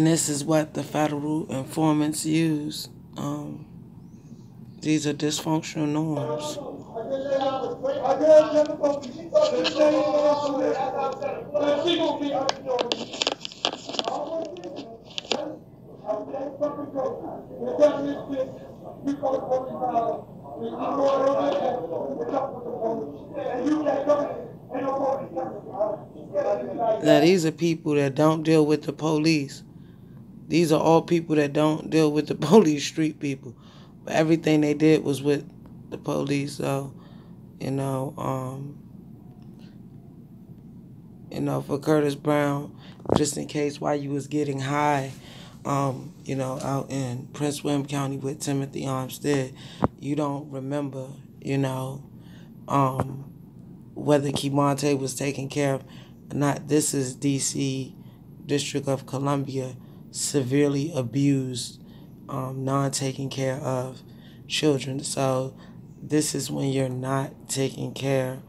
And this is what the federal informants use. These are dysfunctional norms. Now these are people that don't deal with the police. These are all people that don't deal with the police, street people. But everything they did was with the police. So, you know, for Curtis Brown, just in case while you was getting high, out in Prince William County with Timothy Armstead, you don't remember, whether Kemonte was taken care of or not. This is D.C., District of Columbia, severely abused, non-taking care of children. So this is when you're not taking care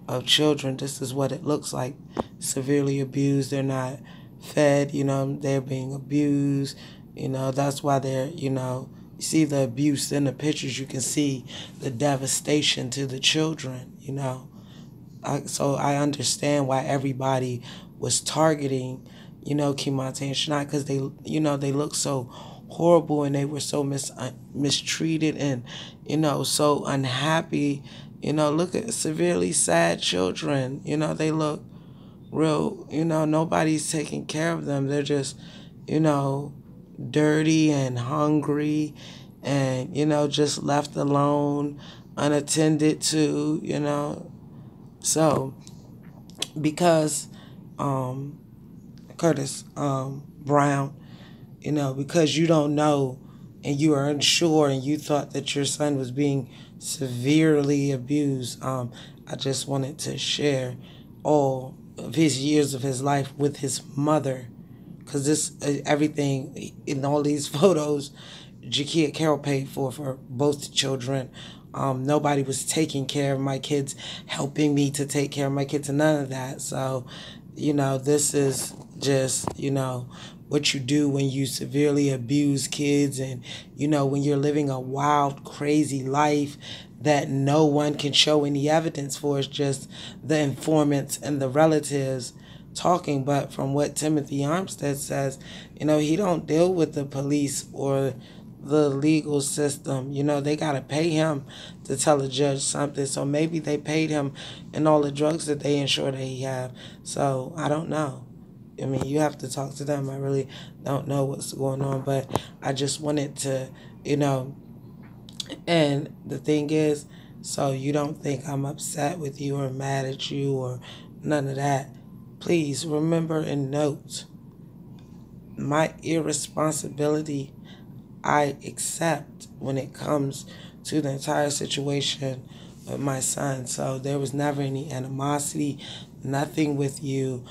of children. This is what it looks like. Severely abused. They're not fed, they're being abused. That's why they're, you see the abuse in the pictures. You can see the devastation to the children, So I understand why everybody was targeting, Kemonte and Shania, because they look so horrible and they were so mistreated and, so unhappy. Look at severely sad children. They look real, nobody's taking care of them. They're just, dirty and hungry and, just left alone, unattended to, So, because Curtis Brown, because you don't know and you are unsure and you thought that your son was being severely abused, I just wanted to share all of his years of his life with his mother, because this everything in all these photos, Jakia Carroll paid for both children. Nobody was taking care of my kids, helping me to take care of my kids, and none of that. So, this is just, what you do when you severely abuse kids and, when you're living a wild, crazy life that no one can show any evidence for. It's just the informants and the relatives talking. But from what Timothy Armstead says, he don't deal with the police or the legal system. They got to pay him to tell a judge something. So maybe they paid him and all the drugs that they ensure that he have. So I don't know. I mean, you have to talk to them. I really don't know what's going on. But I just wanted to, and the thing is, so you don't think I'm upset with you or mad at you or none of that. Please remember and note, my irresponsibility I accept when it comes to the entire situation with my son. So there was never any animosity, nothing with you.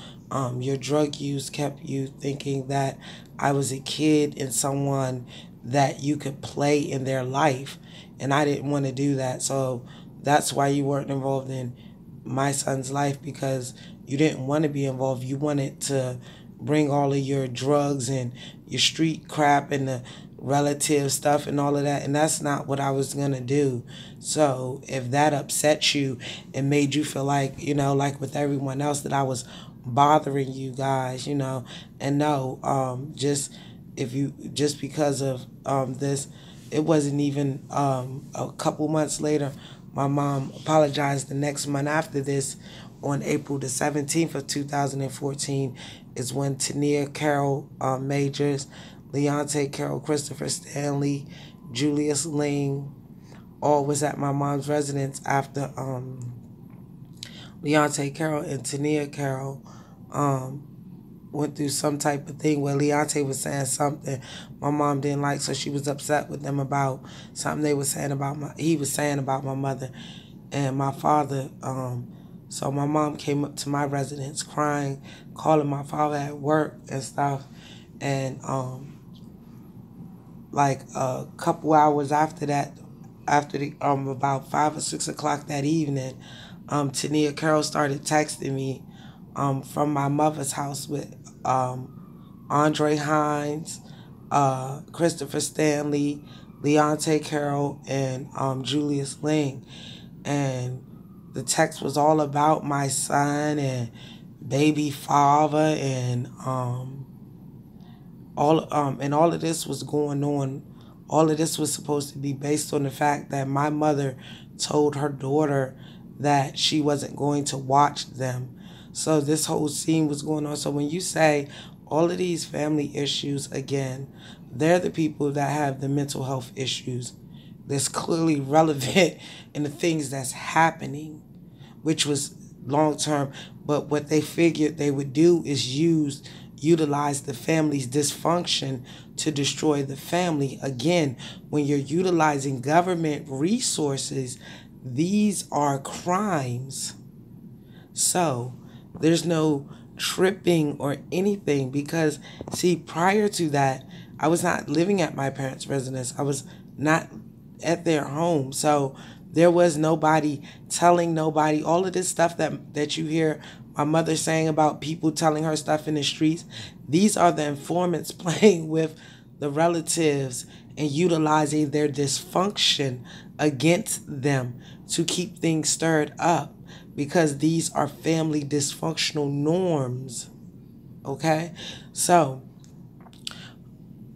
Your drug use kept you thinking that I was a kid and someone that you could play in their life. And I didn't want to do that. So that's why you weren't involved in my son's life, because you didn't want to be involved. You wanted to bring all of your drugs and your street crap and the relative stuff and all of that, and that's not what I was gonna do. So if that upset you and made you feel like, like with everyone else, that I was bothering you guys, and no, just because of this, it wasn't even a couple months later, my mom apologized the next month after this. On April the 17th of 2014 is when Tania Carroll Majors, Leonte Carroll, Christopher Stanley, Julius Ling, all was at my mom's residence after Leonte Carroll and Tania Carroll went through some type of thing where Leonte was saying something my mom didn't like, so she was upset with them about something they were saying about he was saying about my mother and my father. So my mom came up to my residence crying, calling my father at work and stuff, and like a couple hours after that, after the about 5 or 6 o'clock that evening, Tania Carroll started texting me from my mother's house with Andre Hines, Christopher Stanley, Leonte Carroll, and Julius Ling. And the text was all about my son and baby father, and all of this was going on. All of this was supposed to be based on the fact that my mother told her daughter that she wasn't going to watch them. So this whole scene was going on. So when you say all of these family issues, again, they're the people that have the mental health issues that's clearly relevant in the things that's happening, which was long term. But what they figured they would do is utilize the family's dysfunction to destroy the family. Again, when you're utilizing government resources, these are crimes. So there's no tripping or anything, because see, prior to that, I was not living at my parents' residence. I was not at their home. So there was nobody telling nobody all of this stuff that you hear my mother saying about people telling her stuff in the streets. These are the informants playing with the relatives and utilizing their dysfunction against them to keep things stirred up, because these are family dysfunctional norms. Okay? So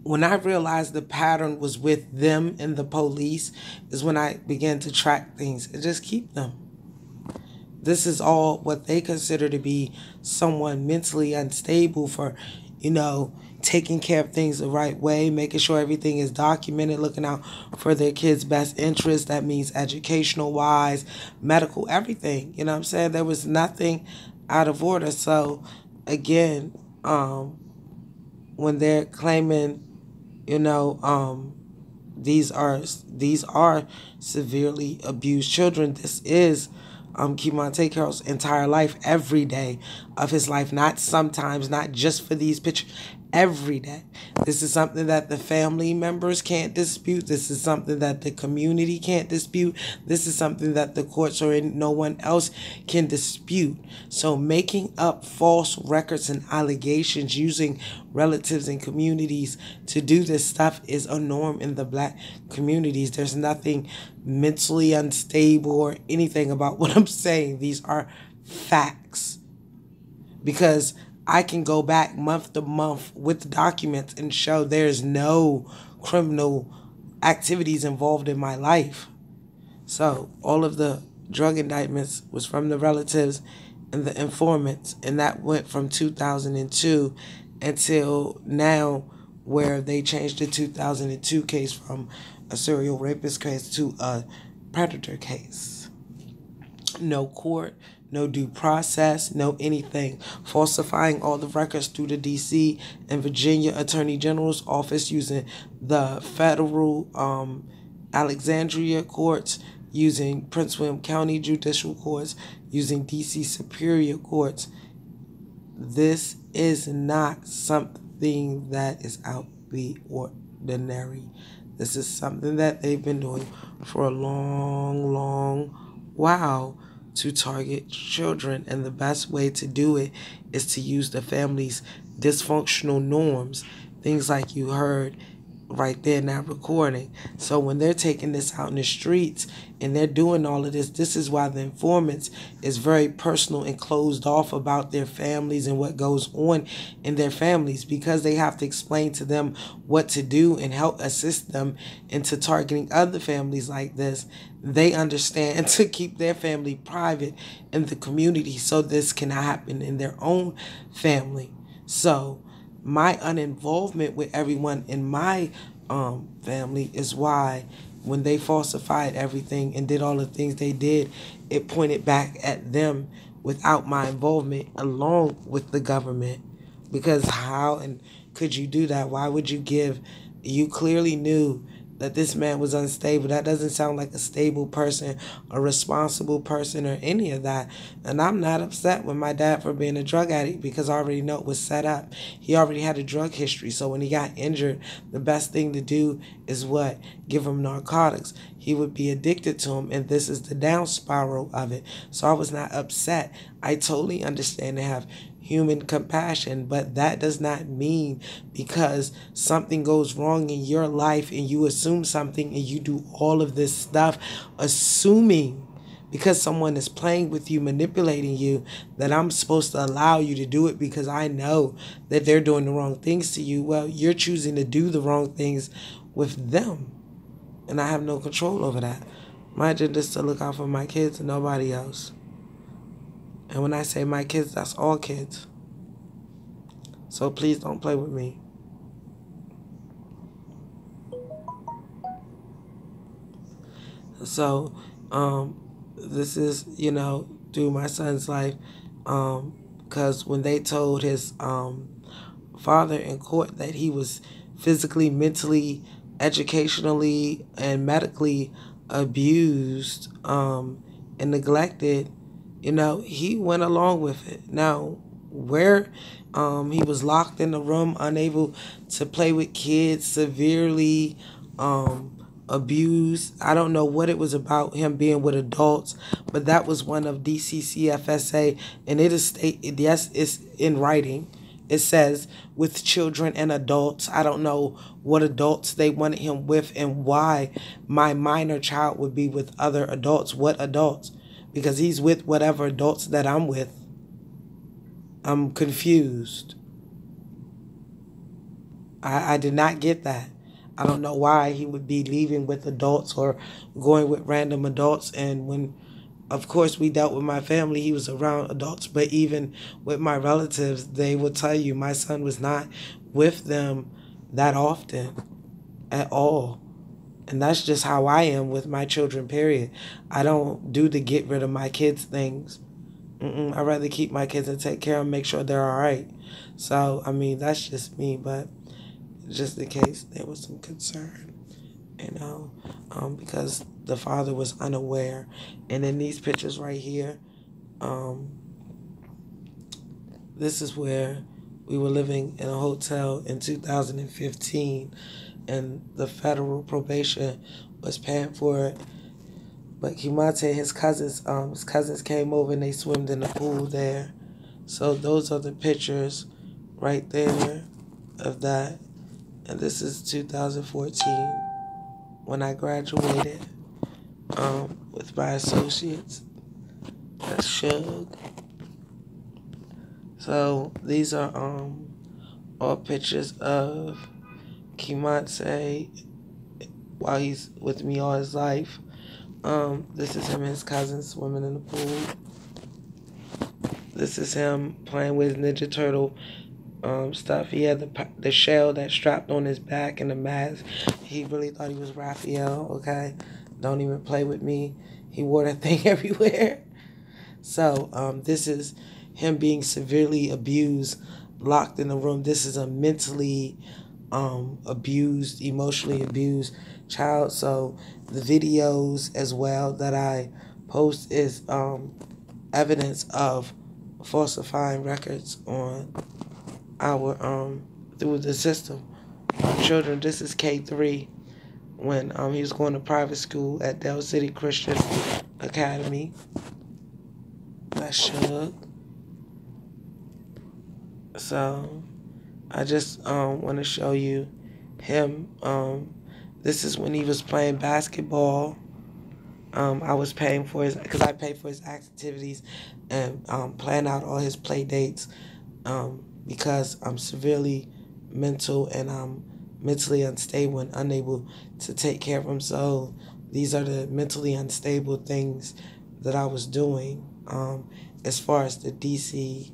when I realized the pattern was with them and the police is when I began to track things and just keep them. This is all what they consider to be someone mentally unstable for, taking care of things the right way, making sure everything is documented, looking out for their kids' best interest. That means educational wise, medical, everything. You know what I'm saying? There was nothing out of order. So again, when they're claiming, these are severely abused children, this is Kemontae Carroll's entire life, every day of his life, not sometimes, not just for these pictures, every day. This is something that the family members can't dispute. This is something that the community can't dispute. This is something that the courts or no one else can dispute. So making up false records and allegations using relatives and communities to do this stuff is a norm in the Black communities. There's nothing mentally unstable or anything about what I'm saying. These are facts. Because I can go back month to month with the documents and show there's no criminal activities involved in my life. So all of the drug indictments was from the relatives and the informants, and that went from 2002 until now, where they changed the 2002 case from a serial rapist case to a predator case. No court, no due process, no anything. Falsifying all the records through the D.C. and Virginia Attorney General's office, using the federal Alexandria courts, using Prince William County judicial courts, using D.C. Superior Courts. This is not something that is out the ordinary. This is something that they've been doing for a long, long while to target children. And the best way to do it is to use the family's dysfunctional norms. Things like you heard right there in that recording. So when they're taking this out in the streets and they're doing all of this, this is why the informants is very personal and closed off about their families and what goes on in their families, because they have to explain to them what to do and help assist them into targeting other families like this. They understand to keep their family private in the community so this can happen in their own family. So my uninvolvement with everyone in my family is why when they falsified everything and did all the things they did, it pointed back at them without my involvement, along with the government. Because how and could you do that? Why would you give? You clearly knew that this man was unstable. That doesn't sound like a stable person, a responsible person, or any of that. And I'm not upset with my dad for being a drug addict, because I already know it was set up. He already had a drug history. So when he got injured, the best thing to do is what? Give him narcotics. He would be addicted to them, and this is the down spiral of it. So I was not upset. I totally understand and have human compassion, but that does not mean because something goes wrong in your life and you assume something and you do all of this stuff assuming because someone is playing with you, manipulating you, that I'm supposed to allow you to do it because I know that they're doing the wrong things to you. Well, you're choosing to do the wrong things with them, and I have no control over that. My agenda is to look out for my kids and nobody else. And when I say my kids, that's all kids. So please don't play with me. So, this is, through my son's life, because when they told his father in court that he was physically, mentally, educationally, and medically abused and neglected, he went along with it. Now, where he was locked in the room, unable to play with kids, severely abused. I don't know what it was about him being with adults, but that was one of DCCFSA, and it is yes, it's in writing. It says with children and adults. I don't know what adults they wanted him with and why my minor child would be with other adults. What adults? Because he's with whatever adults that I'm with. I'm confused. I did not get that. I don't know why he would be leaving with adults or going with random adults. And when, of course, we dealt with my family, he was around adults. But even with my relatives, they will tell you my son was not with them that often at all. And that's just how I am with my children, period. I don't do the get rid of my kids things. I'd rather keep my kids and take care of them, make sure they're all right. So, I mean, that's just me. But just in case there was some concern, because the father was unaware. And in these pictures right here, this is where we were living in a hotel in 2015, and the federal probation was paying for it. But Kimante and his cousins came over and they swam in the pool there. So those are the pictures right there of that. And this is 2014 when I graduated with my associates. That's Shug. So these are all pictures of Kimante while he's with me all his life. This is him and his cousins swimming in the pool. This is him playing with Ninja Turtle stuff. He had the shell that strapped on his back and the mask. He really thought he was Raphael, okay? Don't even play with me. He wore that thing everywhere. So this is him being severely abused, locked in the room. This is a mentally abused, emotionally abused child. So the videos as well that I post is evidence of falsifying records on our through the system. Children, this is K3 when he was going to private school at Del City Christian Academy. That's Shug. So I just want to show you him. This is when he was playing basketball. I was paying for his, because I pay for his activities and plan out all his play dates because I'm severely mental and I'm mentally unstable and unable to take care of him. So these are the mentally unstable things that I was doing as far as the DC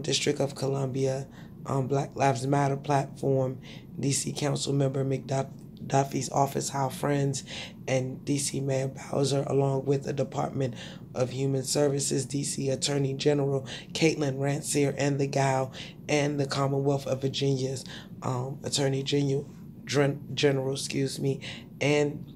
District of Columbia Black Lives Matter platform, DC Council Member McDuffie's office, How Friends, and DC Mayor Bowser, along with the Department of Human Services, DC Attorney General Caitlin Rancier, and the GAO, and the Commonwealth of Virginia's Attorney General, and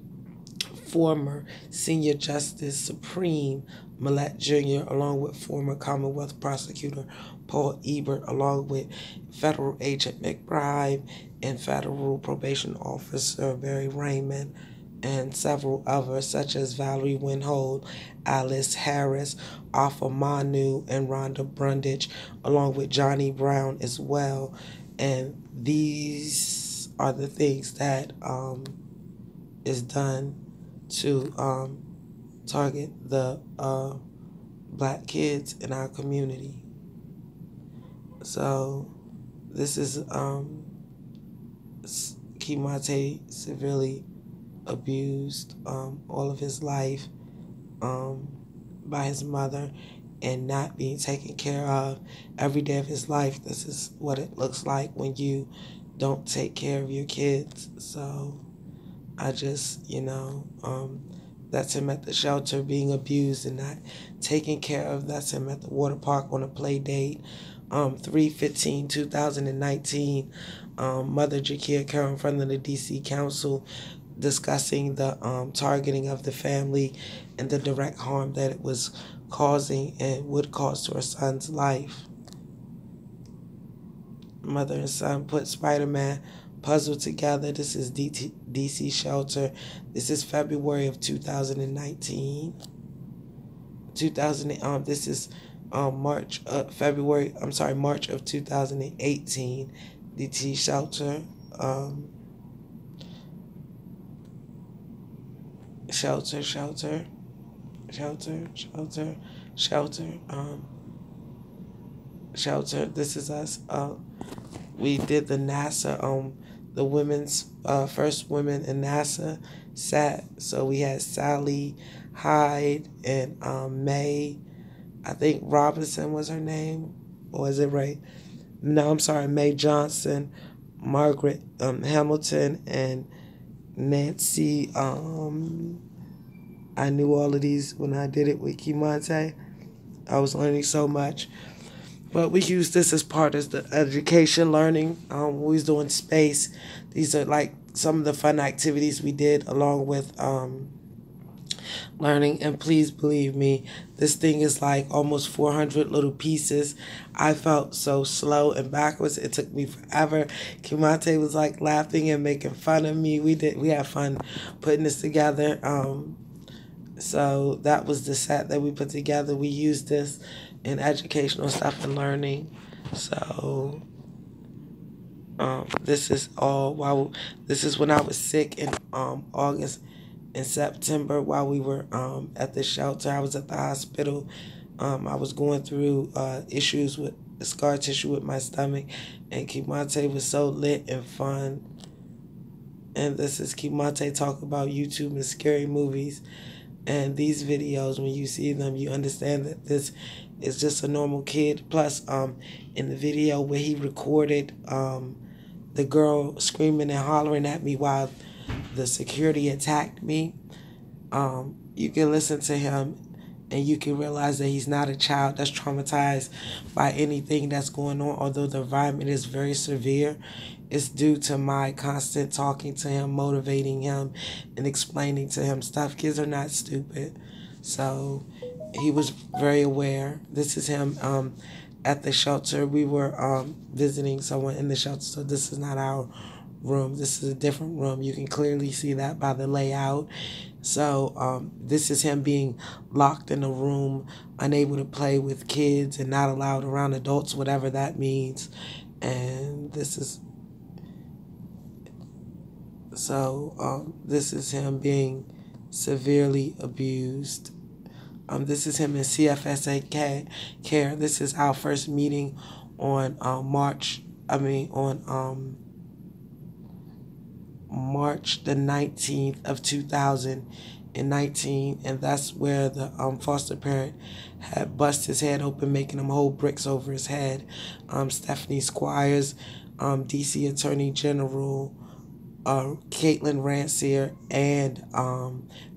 former Senior Justice Supreme Millett Jr., along with former Commonwealth Prosecutor Paul Ebert, along with Federal Agent McBride and Federal Probation Officer Barry Raymond, and several others such as Valerie Winhold, Alice Harris, Alpha Manu, and Rhonda Brundage, along with Johnny Brown as well. And these are the things that is done to target the black kids in our community. So this is Kimante severely abused all of his life by his mother and not being taken care of every day of his life. This is what it looks like when you don't take care of your kids. So I just, that's him at the shelter being abused and not taken care of. That's him at the water park on a play date. 3/15/2019, Mother Jakia Carroll in front of the D.C. Council discussing the targeting of the family and the direct harm that it was causing and would cause to her son's life. Mother and son put Spider-Man puzzle together. This is DC Shelter. This is February of 2019. This is March of 2018. DT Shelter. Shelter. This is us. We did the NASA, the women's, first women in NASA sat. So we had Sally Hyde and May, I think Robinson was her name. Or is it right? No, I'm sorry, May Johnson, Margaret Hamilton, and Nancy. I knew all of these when I did it with Kimante. I was learning so much. But we use this as part of the education learning. We was doing space. These are like some of the fun activities we did along with learning. And please believe me, this thing is like almost 400 little pieces. I felt so slow and backwards. It took me forever. Kimante was like laughing and making fun of me. We had fun putting this together. So that was the set that we put together. We used this in educational stuff and learning. So this is when I was sick in August and September while we were at the shelter. I was at the hospital. I was going through issues with scar tissue with my stomach, and Kimante was so lit and fun. And this is Kimante talking about YouTube and scary movies. And these videos, when you see them, you understand that this is just a normal kid. Plus, in the video where he recorded the girl screaming and hollering at me while the security attacked me, you can listen to him and you can realize that he's not a child that's traumatized by anything that's going on. Although the environment is very severe, it's due to my constant talking to him, motivating him, and explaining to him stuff. Kids are not stupid. So he was very aware. This is him at the shelter. We were visiting someone in the shelter, so this is not our room. This is a different room. You can clearly see that by the layout. So this is him being locked in a room, unable to play with kids and not allowed around adults, whatever that means. And this is this is him being severely abused. This is him in CFSA care. This is our first meeting on March the 19th of 2019, and that's where the foster parent had busted his head open, making him hold bricks over his head. Stephanie Squires, DC Attorney General, Caitlin Rancier, and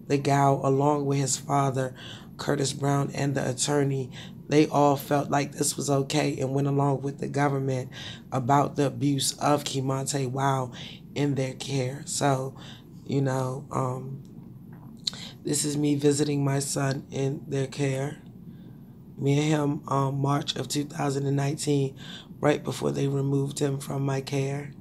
the gal, along with his father, Curtis Brown, and the attorney, they all felt like this was okay and went along with the government about the abuse of Kimante while in their care. So, this is me visiting my son in their care. Me and him, March of 2019, right before they removed him from my care.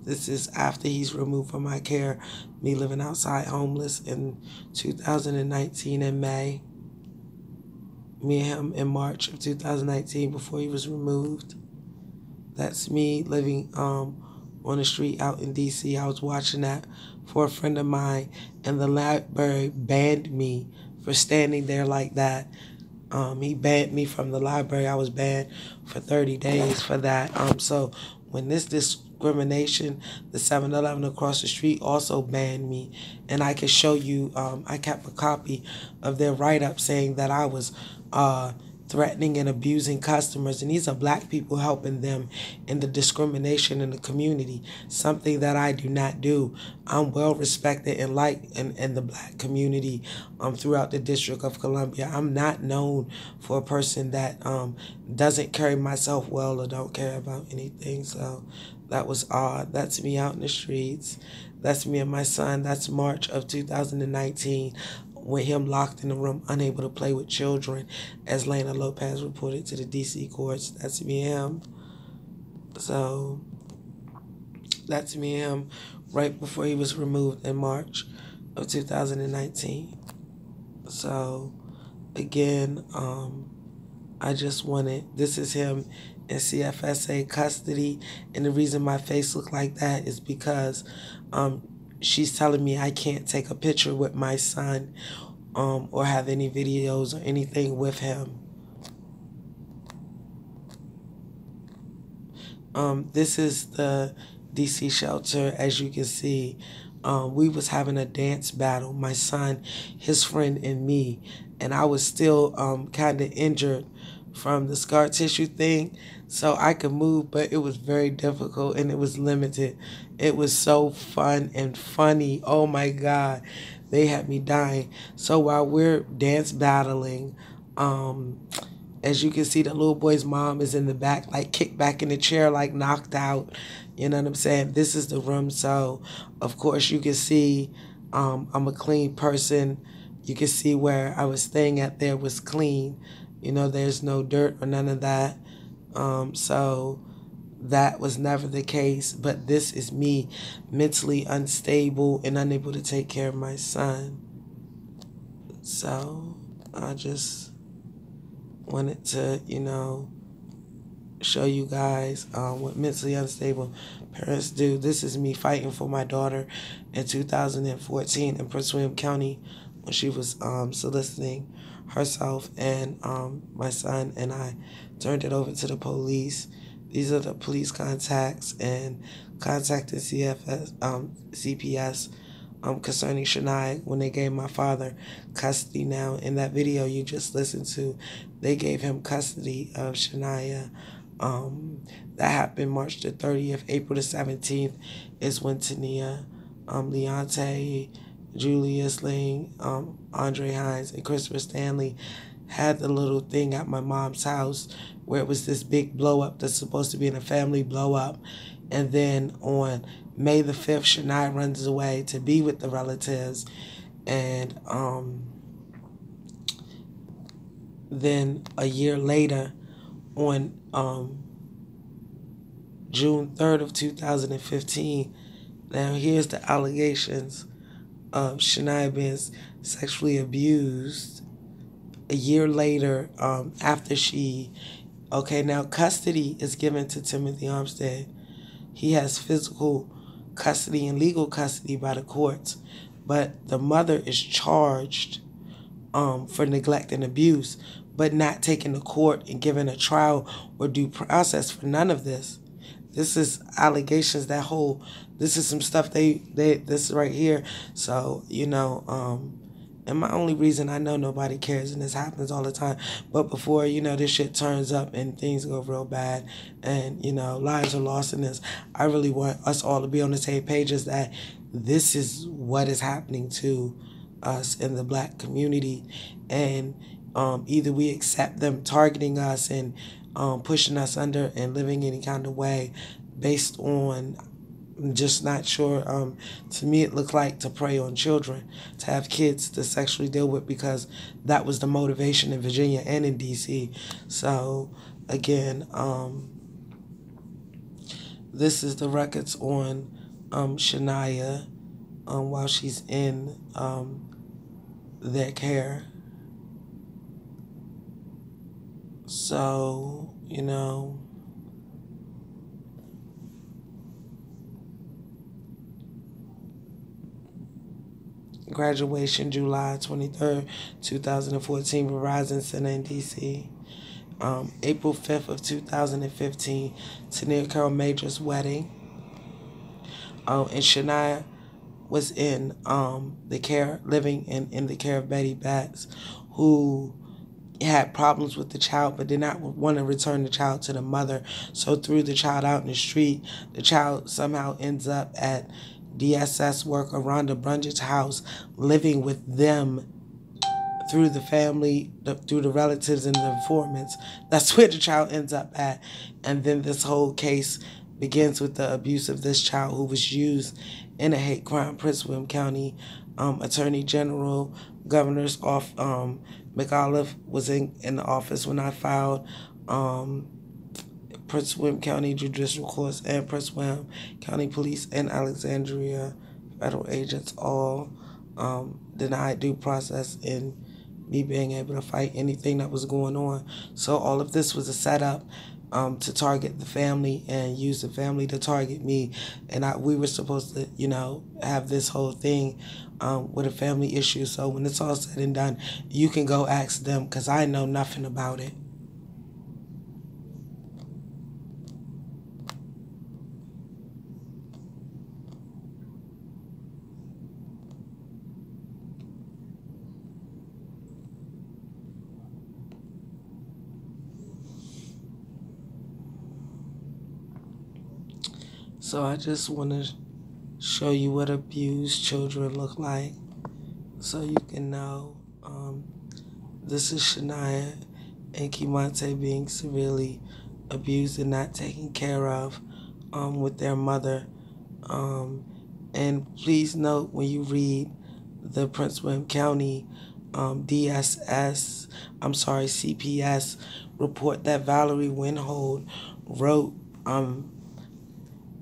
This is after he's removed from my care, me living outside homeless in 2019 in May. Me and him in March of 2019 before he was removed. That's me living on the street out in DC. I was watching that for a friend of mine, and the library banned me for standing there like that. He banned me from the library. I was banned for 30 days for that. So when this discrimination, the 7-Eleven across the street also banned me. And I can show you, I kept a copy of their write-up saying that I was threatening and abusing customers, and these are black people helping them in the discrimination in the community, something that I do not do. I'm well respected and liked in the black community throughout the District of Columbia. I'm not known for a person that doesn't carry myself well or don't care about anything. So that was odd. That's me out in the streets. That's me and my son. That's March of 2019. With him locked in the room, unable to play with children, as Lena Lopez reported to the DC courts. That's me and him. So that's me and him right before he was removed in March of 2019. So again, I just wanted, this is him in CFSA custody, and the reason my face looked like that is because she's telling me I can't take a picture with my son or have any videos or anything with him. This is the DC shelter. As you can see, we was having a dance battle, my son, his friend, and me, and I was still kind of injured from the scar tissue thing, so I could move, but it was very difficult and it was limited. It was so fun and funny. Oh my God, they had me dying. So while we're dance battling, as you can see, the little boy's mom is in the back, like kicked back in the chair, like knocked out. You know what I'm saying? This is the room. So, of course, you can see I'm a clean person. You can see where I was staying at there was clean. You know, there's no dirt or none of that. So that was never the case. But this is me mentally unstable and unable to take care of my son. So I just wanted to, show you guys what mentally unstable parents do. This is me fighting for my daughter in 2014 in Prince William County when she was soliciting herself, and my son and I turned it over to the police. These are the police contacts and contacted CPS concerning Shania when they gave my father custody. Now, in that video you just listened to, they gave him custody of Shania. That happened March the 30th. April the 17th is when Tania, Leonte, Julius Ling, Andre Hines, and Christopher Stanley had the little thing at my mom's house where it was this big blow up that's supposed to be in a family blow up. And then on May the 5th, Shania runs away to be with the relatives. And then a year later, on June 3rd of 2015, now here's the allegations of Shania being sexually abused. A year later, after now custody is given to Timothy Armstead. He has physical custody and legal custody by the courts, but the mother is charged for neglect and abuse, but not taken to court and given a trial or due process for none of this. This is allegations this is some stuff this right here. So, and my only reason, I know nobody cares, and this happens all the time, but before, this shit turns up and things go real bad and, lives are lost in this, I really want us all to be on the same page as that this is what is happening to us in the black community. And either we accept them targeting us and pushing us under and living any kind of way based on, I'm just not sure. To me, it looked like to prey on children, to have kids to sexually deal with, because that was the motivation in Virginia and in DC. So, again, this is the records on Shania while she's in their care. So, Graduation July 23rd, 2014, Verizon Center in D.C. April 5th of 2015, Tania Carol Major's wedding. And Shania was in the care, living in the care of Betty Batts, who had problems with the child but did not want to return the child to the mother, so threw the child out in the street. The child somehow ends up at DSS worker Rhonda Brungett's house, living with them through the family, through the relatives and the informants. That's where the child ends up at. And then this whole case begins with the abuse of this child, who was used in a hate crime. Prince William County Attorney General, Governor's McAuliffe was in the office when I filed. Prince William County Judicial Courts and Prince William County Police and Alexandria federal agents all denied due process in me being able to fight anything that was going on. So all of this was a setup to target the family and use the family to target me. And we were supposed to, have this whole thing with a family issue. So when it's all said and done, you can go ask them, because I know nothing about it. So I just want to show you what abused children look like, so you can know. This is Shania and Kemonte being severely abused and not taken care of with their mother. And please note, when you read the Prince William County CPS report that Valerie Winhold wrote,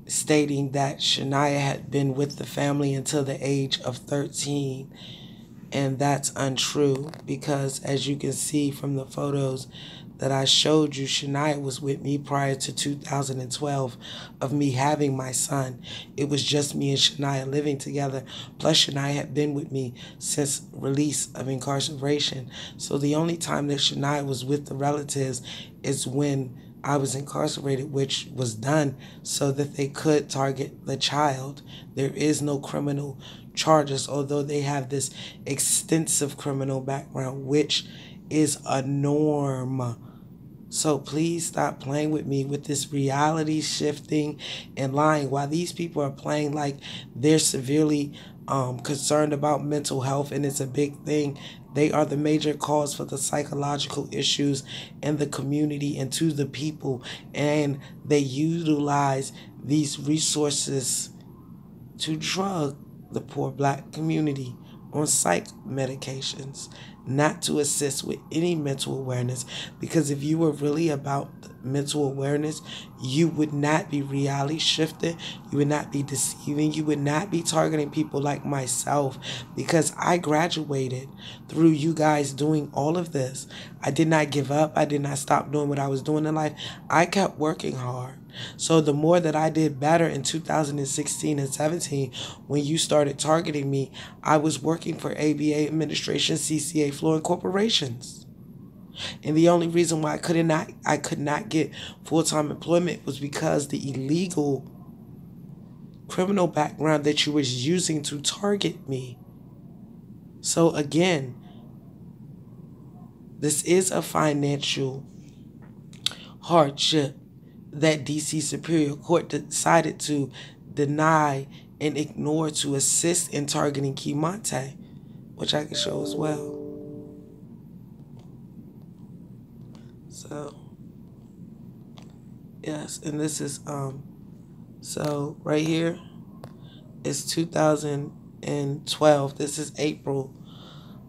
stating that Shania had been with the family until the age of 13. And that's untrue, because as you can see from the photos that I showed you, Shania was with me prior to 2012 of me having my son. It was just me and Shania living together. Plus, Shania had been with me since release of incarceration. So the only time that Shania was with the relatives is when I was incarcerated, which was done so that they could target the child. There is no criminal charges, although they have this extensive criminal background, which is a norm. So please stop playing with me with this reality shifting and lying, while these people are playing like they're severely concerned about mental health and it's a big thing. They are the major cause for the psychological issues in the community and to the people, and they utilize these resources to drug the poor black community on psych medications, not to assist with any mental awareness. Because if you were really about mental awareness, you would not be reality shifting, you would not be deceiving, you would not be targeting people like myself, because I graduated through you guys doing all of this. I did not give up. I did not stop doing what I was doing in life. I kept working hard. So the more that I did better in 2016 and 17, when you started targeting me, I was working for ABA administration, CCA, Flooring Corporations. And the only reason why I could not get full-time employment was because the illegal criminal background that you was using to target me. So again, this is a financial hardship that DC Superior Court decided to deny and ignore to assist in targeting Kemonte, which I can show as well. So, yes, and this is, so right here is 2012. This is April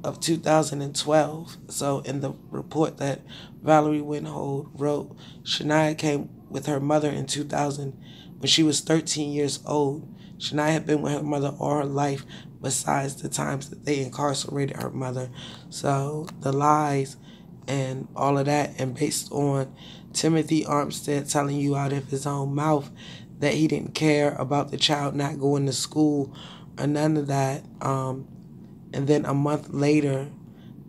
of 2012. So in the report that Valerie Winhold wrote, Shania came with her mother in 2000 when she was 13 years old. Shania had been with her mother all her life, besides the times that they incarcerated her mother. So the lies and all of that, and based on Timothy Armstead telling you out of his own mouth that he didn't care about the child not going to school or none of that, And then a month later,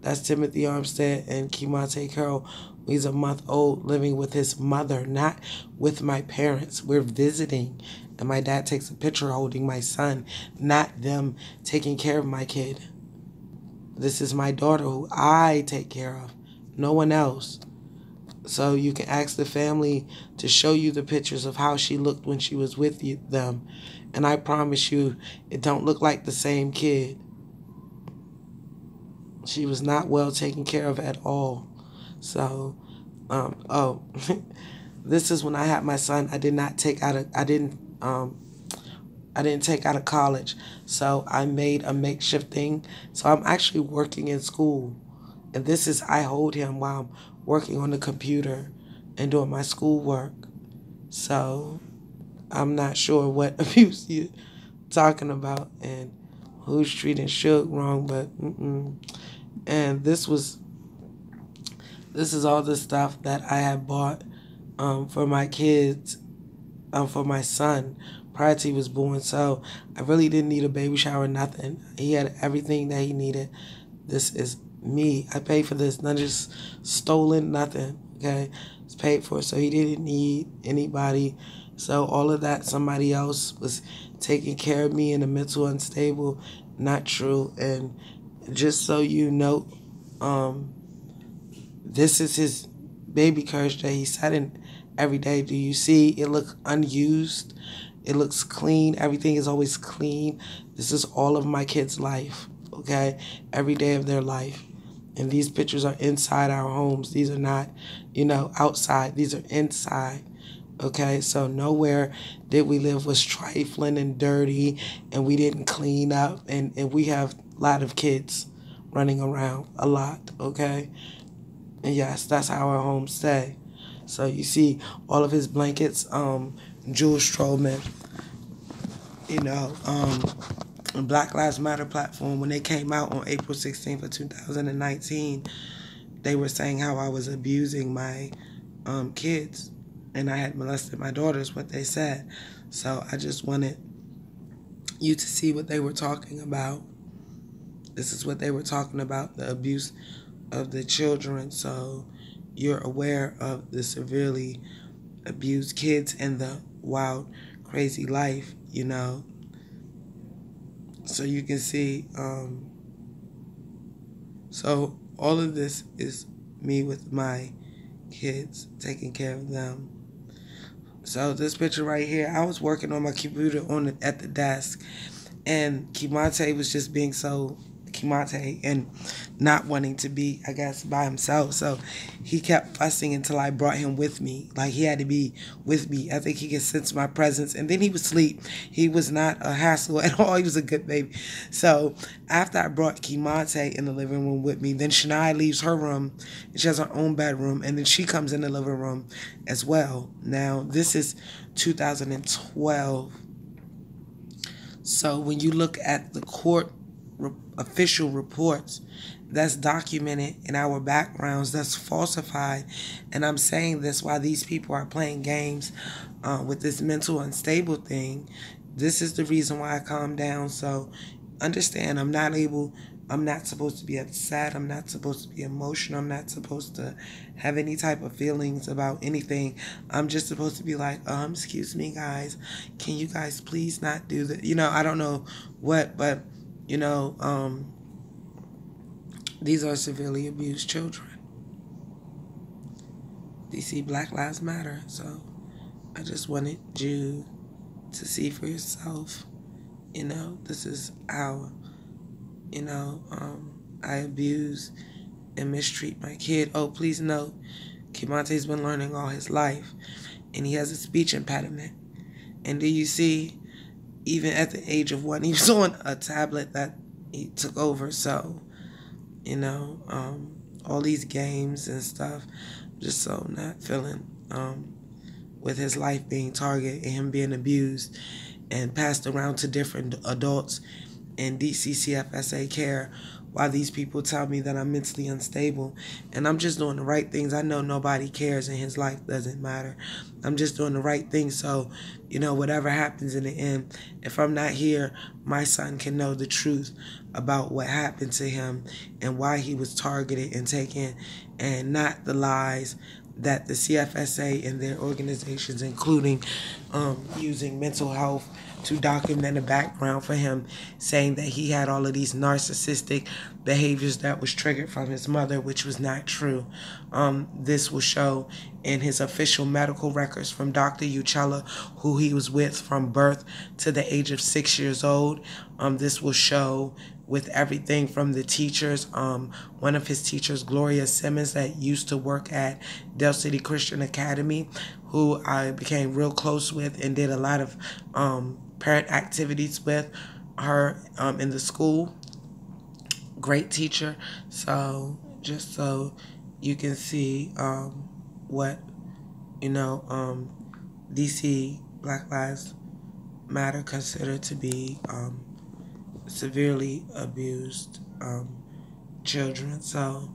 that's Timothy Armstead and Kemontae Carroll. He's a month old, living with his mother, not with my parents. We're visiting, and my dad takes a picture holding my son, not them taking care of my kid. This is my daughter who I take care of, no one else. So you can ask the family to show you the pictures of how she looked when she was with them. And I promise you, it don't look like the same kid. She was not well taken care of at all. So, this is when I had my son. I didn't take out of college. So I made a makeshift thing. So I'm actually working in school. And this is, I hold him while I'm working on the computer and doing my schoolwork. So I'm not sure what abuse you're talking about and who's treating Suge wrong, but And this is all the stuff that I had bought for my kids, for my son prior to he was born. So I really didn't need a baby shower, nothing. He had everything that he needed. This is me. I paid for this, not just stolen, nothing. Okay, it's paid for. So he didn't need anybody. So all of that, somebody else was taking care of me in a mental unstable. Not true. And just so you know, this is his baby carriage that he sat in every day. Do you see it look unused? It looks clean. Everything is always clean. This is all of my kids' life, okay? Every day of their life. And these pictures are inside our homes. These are not, outside. These are inside, okay? So nowhere did we live was trifling and dirty, and we didn't clean up, and we have a lot of kids running around, a lot, okay? And yes, that's how our homes stay. So you see all of his blankets, Jules Stroman, Black Lives Matter platform, when they came out on April 16th of 2019, they were saying how I was abusing my kids and I had molested my daughters, what they said. So I just wanted you to see what they were talking about. This is what they were talking about, the abuse of the children. So you're aware of the severely abused kids and the wild, crazy life, So you can see, so all of this is me with my kids, taking care of them. So this picture right here, I was working on my computer at the desk, and Kemontae was just being so Kemontae and not wanting to be, I guess, by himself. So he kept fussing until I brought him with me. Like, he had to be with me. I think he could sense my presence. And then he would sleep. He was not a hassle at all. He was a good baby. So after I brought Kemontae in the living room with me, then Shania leaves her room. And she has her own bedroom. And then she comes in the living room as well. Now, this is 2012. So when you look at the court official reports, that's documented in our backgrounds, that's falsified. And I'm saying this while these people are playing games with this mental unstable thing. This is the reason why I calm down. So understand, I'm not supposed to be upset. I'm not supposed to be emotional. I'm not supposed to have any type of feelings about anything. I'm just supposed to be like, excuse me, guys. Can you guys please not do that? I don't know what, but, these are severely abused children. You see, Black Lives Matter. So I just wanted you to see for yourself. This is how, I abuse and mistreat my kid. Oh, please note, Kemontae's been learning all his life, and he has a speech impediment. And do you see, even at the age of 1, he was on a tablet that he took over. So, all these games and stuff, just so not feeling with his life being targeted and him being abused and passed around to different adults in DC CFSA care while these people tell me that I'm mentally unstable. And I'm just doing the right things. I know nobody cares and his life doesn't matter. I'm just doing the right thing. So, whatever happens in the end, if I'm not here, my son can know the truth about what happened to him and why he was targeted and taken, and not the lies that the CFSA and their organizations, including using mental health to document a background for him, saying that he had all of these narcissistic behaviors that was triggered from his mother, which was not true. This will show in his official medical records from Dr. Uchella, who he was with from birth to the age of 6 years old. This will show with everything from the teachers. One of his teachers, Gloria Simmons, that used to work at Dell City Christian Academy, who I became real close with and did a lot of parent activities with her in the school. Great teacher. So just so you can see what, DC Black Lives Matter considered to be severely abused children. So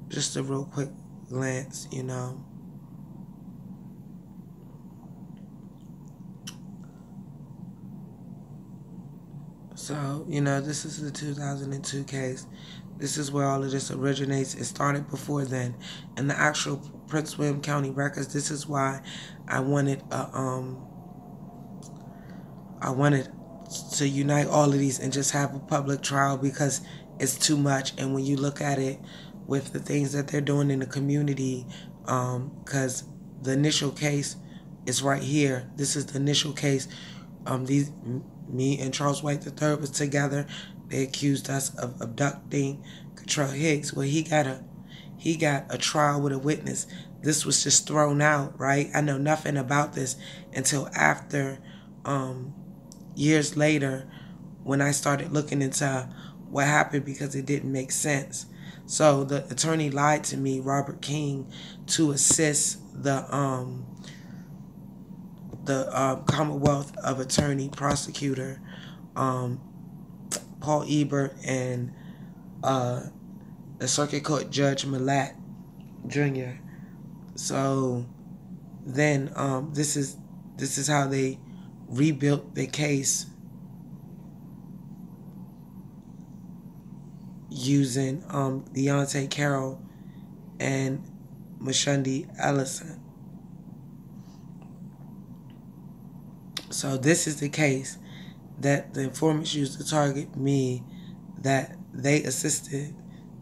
just a real quick glance, So, this is the 2002 case. This is where all of this originates. It started before then. In the actual Prince William County records, this is why I wanted to unite all of these and just have a public trial, because it's too much. And when you look at it with the things that they're doing in the community, because the initial case is right here. This is the initial case. Me and Charles White III was together. They accused us of abducting Cottrell Higgs. Well, he got a trial with a witness. This was just thrown out, right? I know nothing about this until after, years later, when I started looking into what happened, because it didn't make sense. So the attorney lied to me, Robert King, to assist the Commonwealth of Attorney Prosecutor, Paul Ebert, and the Circuit Court Judge Millett Jr. So then this is how they rebuilt the case, using Deontay Carroll and Mashundi Ellison. So this is the case that the informants used to target me, that they assisted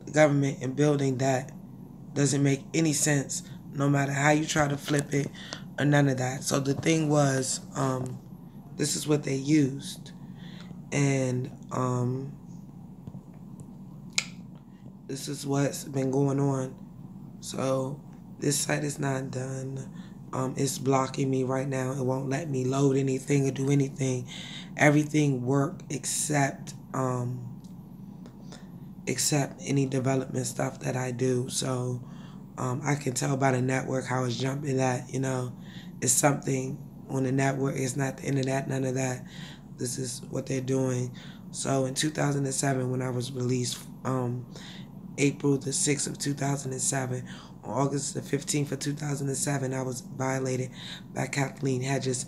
the government in building, that doesn't make any sense, no matter how you try to flip it, or none of that. So the thing was, this is what they used. And this is what's been going on. So this site is not done. It's blocking me right now. It won't let me load anything or do anything. Everything worked except any development stuff that I do. So I can tell by the network how it's jumping, that, it's something on the network. It's not the internet, none of that. This is what they're doing. So in 2007, when I was released, April the 6th of 2007, on August the 15th of 2007, I was violated by Kathleen Hedges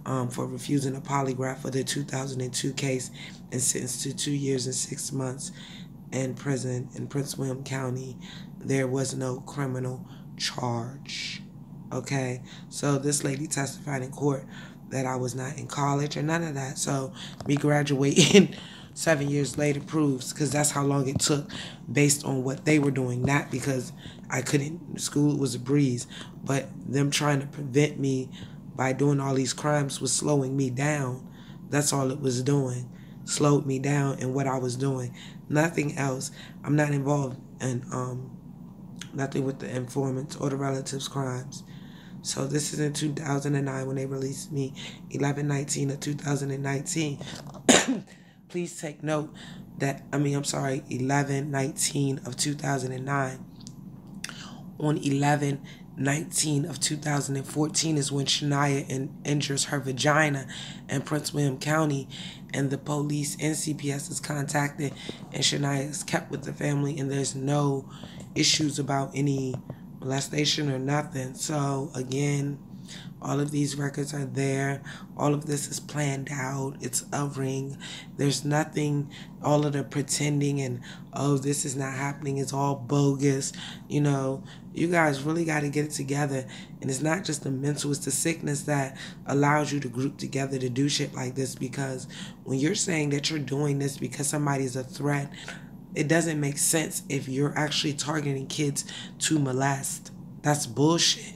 for refusing a polygraph for the 2002 case, and sentenced to 2 years and 6 months in prison in Prince William County. There was no criminal charge. Okay, so this lady testified in court that I was not in college or none of that. So me graduating 7 years later proves, because that's how long it took based on what they were doing, not because I couldn't. School was a breeze, but them trying to prevent me by doing all these crimes was slowing me down. That's all it was doing. Slowed me down in what I was doing. Nothing else. I'm not involved in nothing with the informants or the relatives' crimes. So this is in 2009 when they released me, 11/19 of 2019. Please take note that, 11/19 of 2009. On 11/19 of 2014 is when Shania injures her vagina in Prince William County, and the police and CPS is contacted, and Shania is kept with the family, and there's no issues about any molestation or nothing. So again, all of these records are there. All of this is planned out. It's a ring. There's nothing, all of the pretending and, oh, this is not happening. It's all bogus. You know, you guys really got to get it together. And it's not just the mental, it's the sickness that allows you to group together to do shit like this. Because when you're saying that you're doing this because somebody's a threat, it doesn't make sense if you're actually targeting kids to molest. That's bullshit.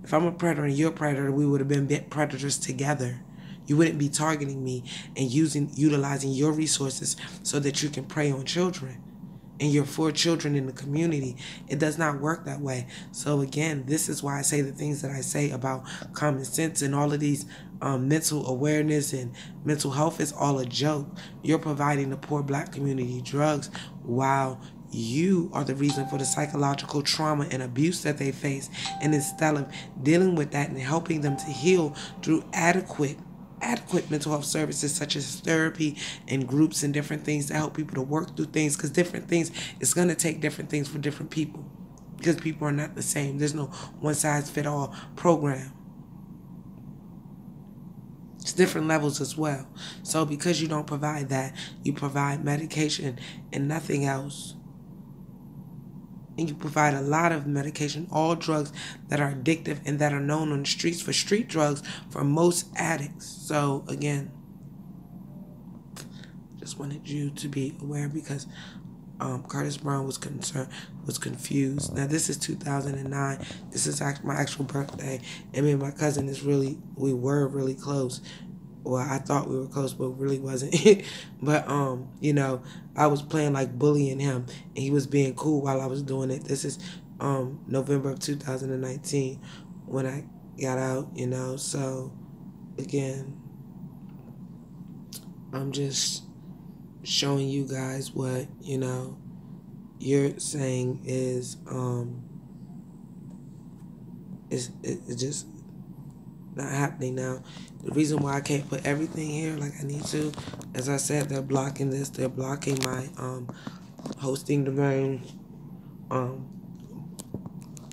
If I'm a predator and you're a predator, we would have been predators together. You wouldn't be targeting me and utilizing your resources so that you can prey on children and your 4 children in the community. It does not work that way. So again, this is why I say the things that I say about common sense and all of these mental awareness and mental health is all a joke. You're providing the poor black community drugs while you are the reason for the psychological trauma and abuse that they face. And instead of dealing with that and helping them to heal through adequate mental health services such as therapy and groups and different things to help people to work through things, because different things, it's going to take different things for different people because people are not the same. There's no one-size-fit-all program. It's different levels as well. So because you don't provide that, you provide medication and nothing else. And you provide a lot of medication, all drugs that are addictive and that are known on the streets for street drugs for most addicts. So again, just wanted you to be aware because Curtis Brown was confused. Now this is 2009. This is my actual birthday, and me and my cousin we were really close. Well, I thought we were close, but really wasn't. But, you know, I was playing like bullying him, and he was being cool while I was doing it. This is November of 2019 when I got out, you know. So, again, I'm just showing you guys what, you know, you're saying is, it's just not happening now. The reason why I can't put everything here like I need to, as I said, they're blocking this. They're blocking my hosting domain.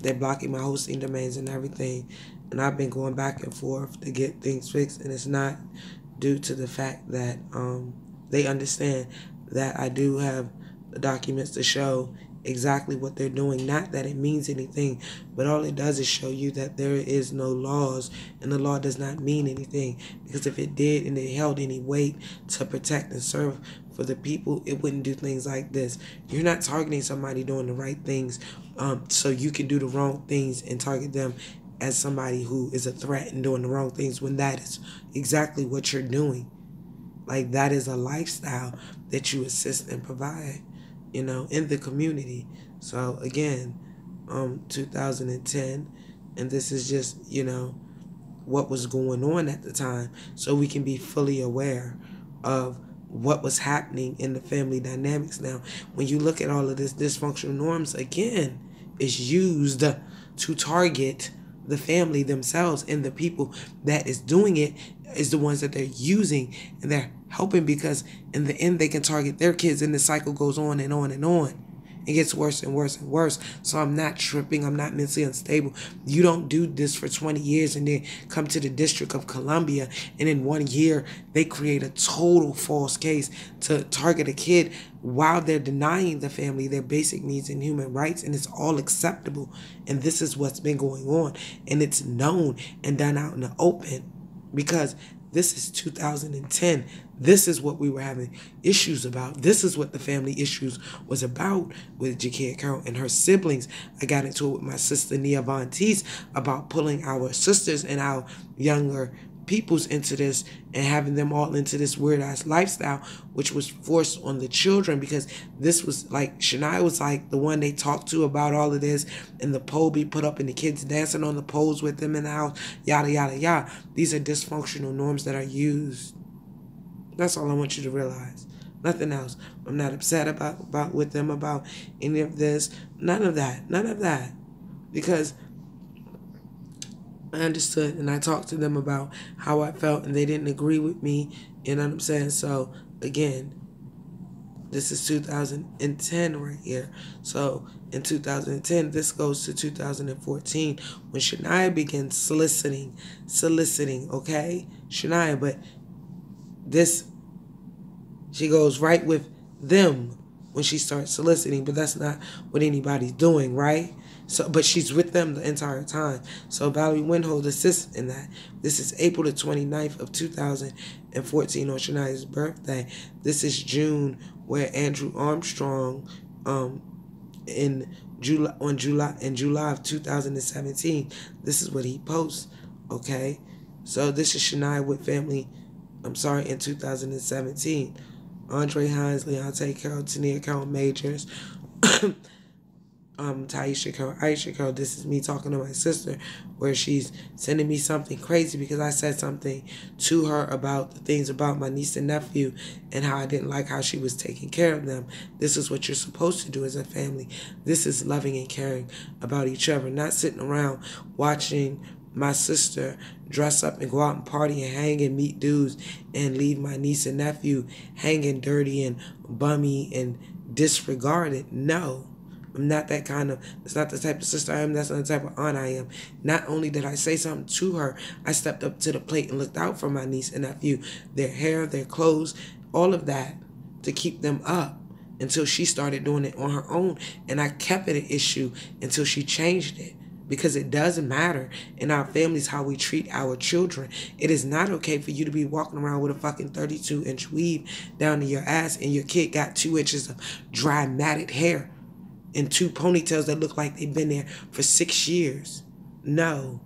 They're blocking my hosting domains and everything. And I've been going back and forth to get things fixed, and it's not due to the fact that they understand that I do have the documents to show exactly what they're doing. Not that it means anything, but all it does is show you that there is no laws, and the law does not mean anything, because if it did and it held any weight to protect and serve for the people, it wouldn't do things like this. You're not targeting somebody doing the right things so you can do the wrong things and target them as somebody who is a threat and doing the wrong things, when that is exactly what you're doing. Like, that is a lifestyle that you assist and provide, you know, in the community. So again, 2010, and this is just, you know, what was going on at the time, so we can be fully aware of what was happening in the family dynamics. Now, when you look at all of this dysfunctional norms, again, is used to target the family themselves, and the people that is doing it is the ones that they're using, and they're helping, because in the end they can target their kids, and the cycle goes on and on and on. It gets worse and worse and worse. So I'm not tripping. I'm not mentally unstable. You don't do this for 20 years and then come to the District of Columbia, and in 1 year they create a total false case to target a kid while they're denying the family their basic needs and human rights, and it's all acceptable. And this is what's been going on, and it's known and done out in the open, because this is 2010. This is what we were having issues about. This is what the family issues was about with Jakia Carroll and her siblings. I got into it with my sister Nia Von Teese about pulling our sisters and our younger peoples into this and having them all into this weird-ass lifestyle, which was forced on the children, because this was like, Shania was like the one they talked to about all of this, and the pole be put up and the kids dancing on the poles with them in the house, yada, yada, yada. These are dysfunctional norms that are used. That's all I want you to realize. Nothing else. I'm not upset about with them about any of this. None of that. None of that. Because I understood, and I talked to them about how I felt, and they didn't agree with me, You know what I'm saying? So, again, this is 2010 right here. So, in 2010, this goes to 2014 when Shania begins soliciting, okay? Shania, but this, she goes right with them when she starts soliciting, but that's not what anybody's doing, right? So, but she's with them the entire time. So Valerie Winhold assists in that. This is April the 29th of 2014 on Shania's birthday. This is June, where Andrew Armstrong, in July of 2017, this is what he posts. Okay, so this is Shania with family. I'm sorry, in 2017. Andre Hines, Leonte Carroll, Tania Carroll Majors, Taisha Carroll, Aisha Carroll. This is me talking to my sister, where she's sending me something crazy because I said something to her about the things about my niece and nephew and how I didn't like how she was taking care of them. This is what you're supposed to do as a family. This is loving and caring about each other, not sitting around watching my sister dress up and go out and party and hang and meet dudes and leave my niece and nephew hanging dirty and bummy and disregarded. No. I'm not that kind of, that's not the type of sister I am, that's not the type of aunt I am. Not only did I say something to her, I stepped up to the plate and looked out for my niece and nephew, their hair, their clothes, all of that, to keep them up until she started doing it on her own. And I kept it an issue until she changed it. Because it doesn't matter in our families how we treat our children. It is not okay for you to be walking around with a fucking 32-inch weave down to your ass and your kid got 2 inches of dry matted hair and 2 ponytails that look like they've been there for 6 years. No.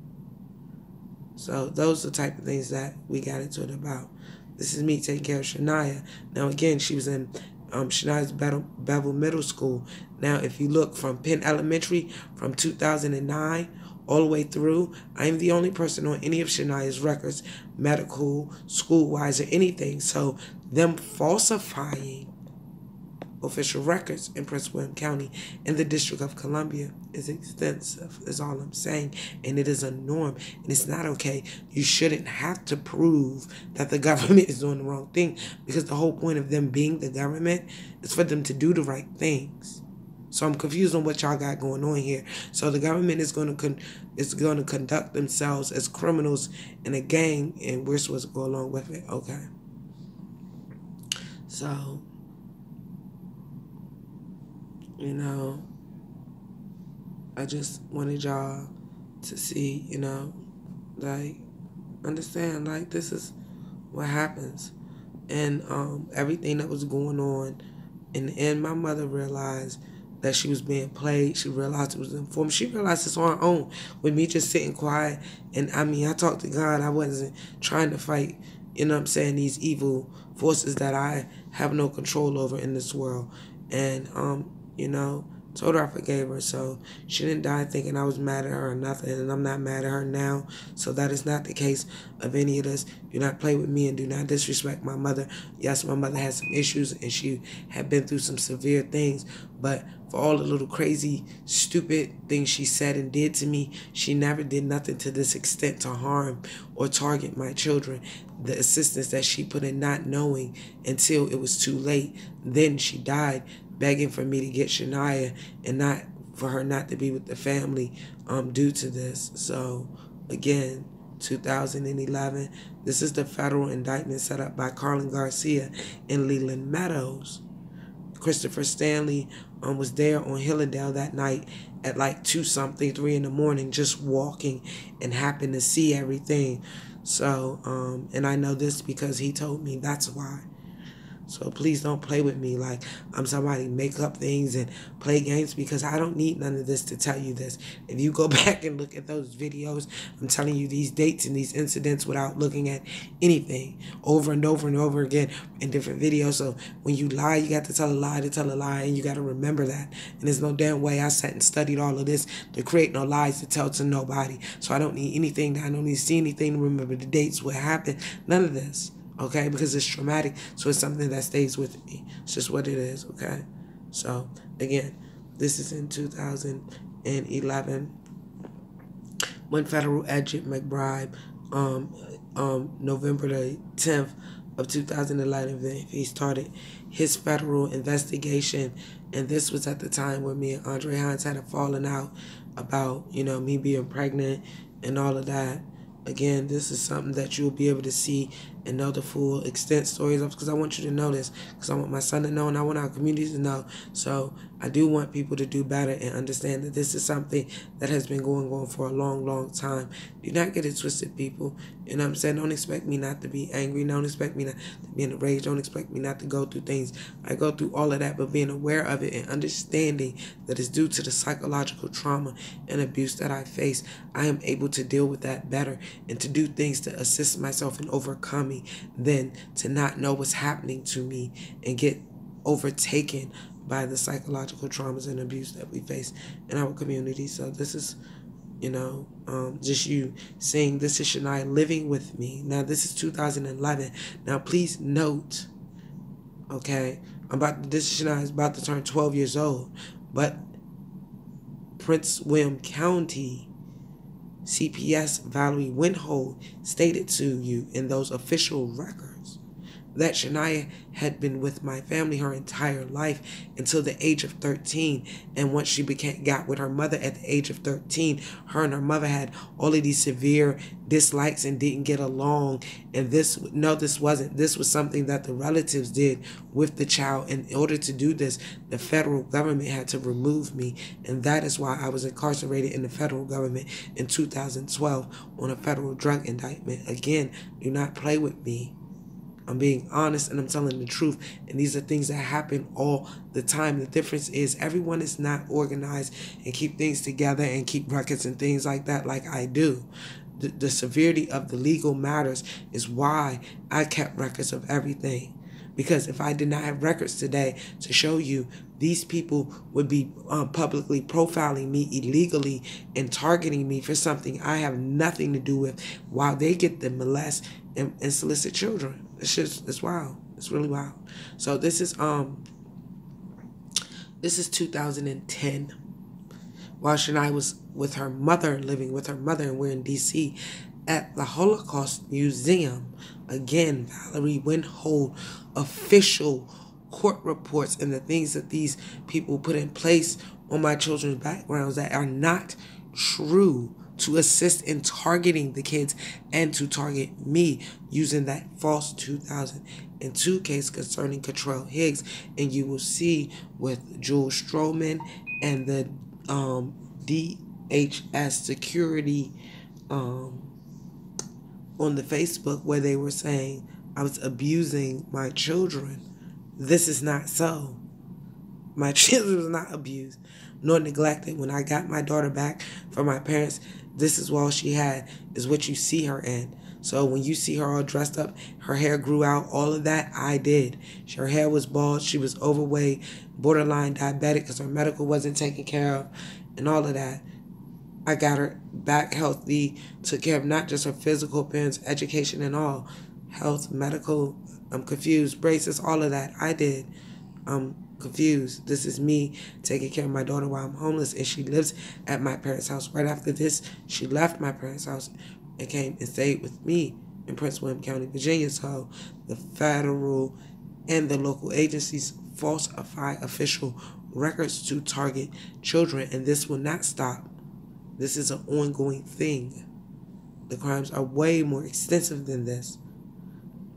So those are the type of things that we got into it about. This is me taking care of Shania. Now again, she was in Shania's Bevel Middle School. Now, if you look from Penn Elementary from 2009 all the way through, I am the only person on any of Shania's records, medical, school-wise, or anything. So them falsifying official records in Prince William County in the District of Columbia is extensive, is all I'm saying. And it is a norm, and it's not okay. You shouldn't have to prove that the government is doing the wrong thing, because the whole point of them being the government is for them to do the right things. So I'm confused on what y'all got going on here. So the government is going to conduct themselves as criminals in a gang, and we're supposed to go along with it. Okay. So, you know, I just wanted y'all to see, you know, like, understand, like, this is what happens. And everything that was going on, in the end, my mother realized that she was being played. She realized it was informed. She realized it's on her own with me just sitting quiet. And I mean, I talked to God. I wasn't trying to fight, you know what I'm saying, these evil forces that I have no control over in this world. And, you know, told her I forgave her. So she didn't die thinking I was mad at her or nothing. And I'm not mad at her now. So that is not the case of any of this. Do not play with me and do not disrespect my mother. Yes, my mother had some issues and she had been through some severe things. But for all the little crazy, stupid things she said and did to me, she never did nothing to this extent to harm or target my children. The assistance that she put in, not knowing until it was too late. Then she died begging for me to get Shania and not for her not to be with the family due to this. So again, 2011, this is the federal indictment set up by Carlin Garcia in Leland Meadows. Christopher Stanley was there on Hillendale that night at like 2-something, 3 in the morning, just walking and happened to see everything. So, and I know this because he told me. That's why. So please don't play with me like I'm somebody make up things and play games, because I don't need none of this to tell you this. If you go back and look at those videos, I'm telling you these dates and these incidents without looking at anything over and over and over again in different videos. So when you lie, you got to tell a lie, and you got to remember that. And there's no damn way I sat and studied all of this to create no lies to tell to nobody. So I don't need anything. I don't need to see anything to remember the dates, what happened, none of this. Okay, because it's traumatic, so it's something that stays with me. It's just what it is, okay? So, again, this is in 2011 when federal agent McBride, November the 10th of 2011, he started his federal investigation. And this was at the time where me and Andre Hines had a falling out about, me being pregnant and all of that. Again, this is something that you'll be able to see and know the full extent stories of, because I want you to know this, because I want my son to know and I want our community to know. So I do want people to do better and understand that this is something that has been going on for a long, long time. Do not get it twisted, people. You know what I'm saying? Don't expect me not to be angry. Don't expect me not to be in a rage. Don't expect me not to go through things. I go through all of that, but being aware of it and understanding that it's due to the psychological trauma and abuse that I face, I am able to deal with that better and to do things to assist myself in overcoming than to not know what's happening to me and get overtaken by the psychological traumas and abuse that we face in our community. So this is, just you saying, this is Shania living with me. Now, this is 2011. Now, please note, okay, this Shania is about to turn 12 years old, but Prince William County CPS Valerie Windhold stated to you in those official records that Shania had been with my family her entire life until the age of 13. And once she got with her mother at the age of 13, her and her mother had all of these severe dislikes and didn't get along. And this was something that the relatives did with the child. In order to do this, the federal government had to remove me. And that is why I was incarcerated in the federal government in 2012 on a federal drug indictment. Again, do not play with me. I'm being honest and I'm telling the truth. And these are things that happen all the time. The difference is everyone is not organized and keep things together and keep records and things like that like I do. The severity of the legal matters is why I kept records of everything. Because if I did not have records today to show you, these people would be publicly profiling me illegally and targeting me for something I have nothing to do with, while they get to molest and solicit children. It's wild. It's really wild. So this is 2010. While Shania was with her mother, living with her mother, and we're in D.C. at the Holocaust Museum. Again, Valerie Windhold official court reports and the things that these people put in place on my children's backgrounds that are not true, to assist in targeting the kids and to target me using that false 2002 case concerning Cottrell Higgs. And you will see with Joel Stroman and the DHS security on the Facebook, where they were saying I was abusing my children. This is not so. My children was not abused nor neglected. When I got my daughter back from my parents, this is all she had, is what you see her in. So when you see her all dressed up, her hair grew out, all of that, I did. Her hair was bald, she was overweight, borderline diabetic because her medical wasn't taken care of, and all of that. I got her back healthy, took care of not just her physical appearance, education and all. Health, medical, I'm confused, braces, all of that, I did. I'm confused. This is me taking care of my daughter while I'm homeless, and she lives at my parents' house. Right after this, she left my parents' house and came and stayed with me in Prince William County, Virginia. So the federal and the local agencies falsify official records to target children, and this will not stop. This is an ongoing thing. The crimes are way more extensive than this.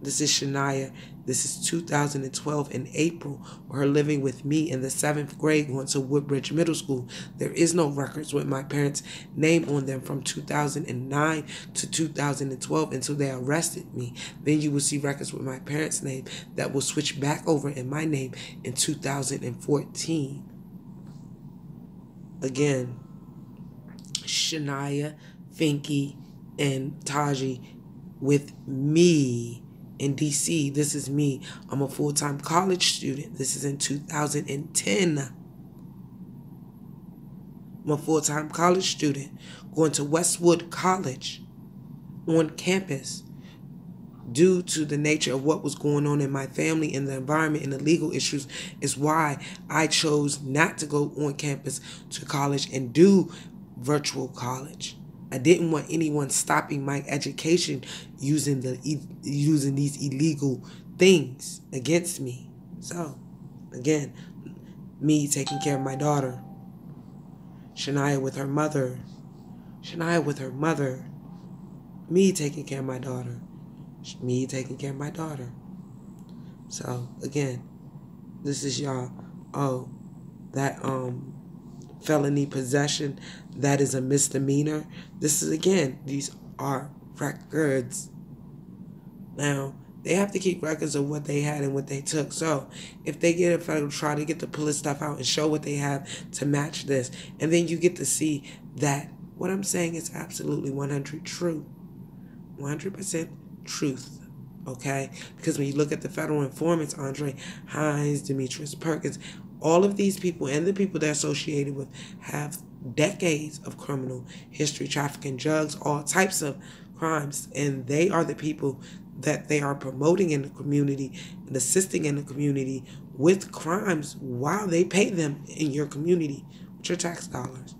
This is Shania. This is 2012 in April, her living with me in the 7th grade, going to Woodbridge Middle School. There is no records with my parents' name on them from 2009 to 2012 until they arrested me. Then you will see records with my parents' name that will switch back over in my name in 2014. Again, Shania, Finky, and Taji with me in D.C. This is me. I'm a full-time college student. This is in 2010. I'm a full-time college student going to Westwood College on campus. Due to the nature of what was going on in my family and the environment and the legal issues is why I chose not to go on campus to college and do virtual college. I didn't want anyone stopping my education using these illegal things against me. So, again, me taking care of my daughter, Shania with her mother, me taking care of my daughter, me taking care of my daughter. So, again, this is y'all. Oh, that felony possession, that is a misdemeanor. This is, again, these are records. Now, they have to keep records of what they had and what they took. So, if they get a federal trial, they get to pull this stuff out and show what they have to match this. And then you get to see that what I'm saying is absolutely 100% true. 100% truth. Okay? Because when you look at the federal informants, Andre Hines, Demetrius Perkins, all of these people and the people they're associated with have decades of criminal history, trafficking drugs, all types of crimes. And they are the people that they are promoting in the community and assisting in the community with crimes while they pay them in your community with your tax dollars.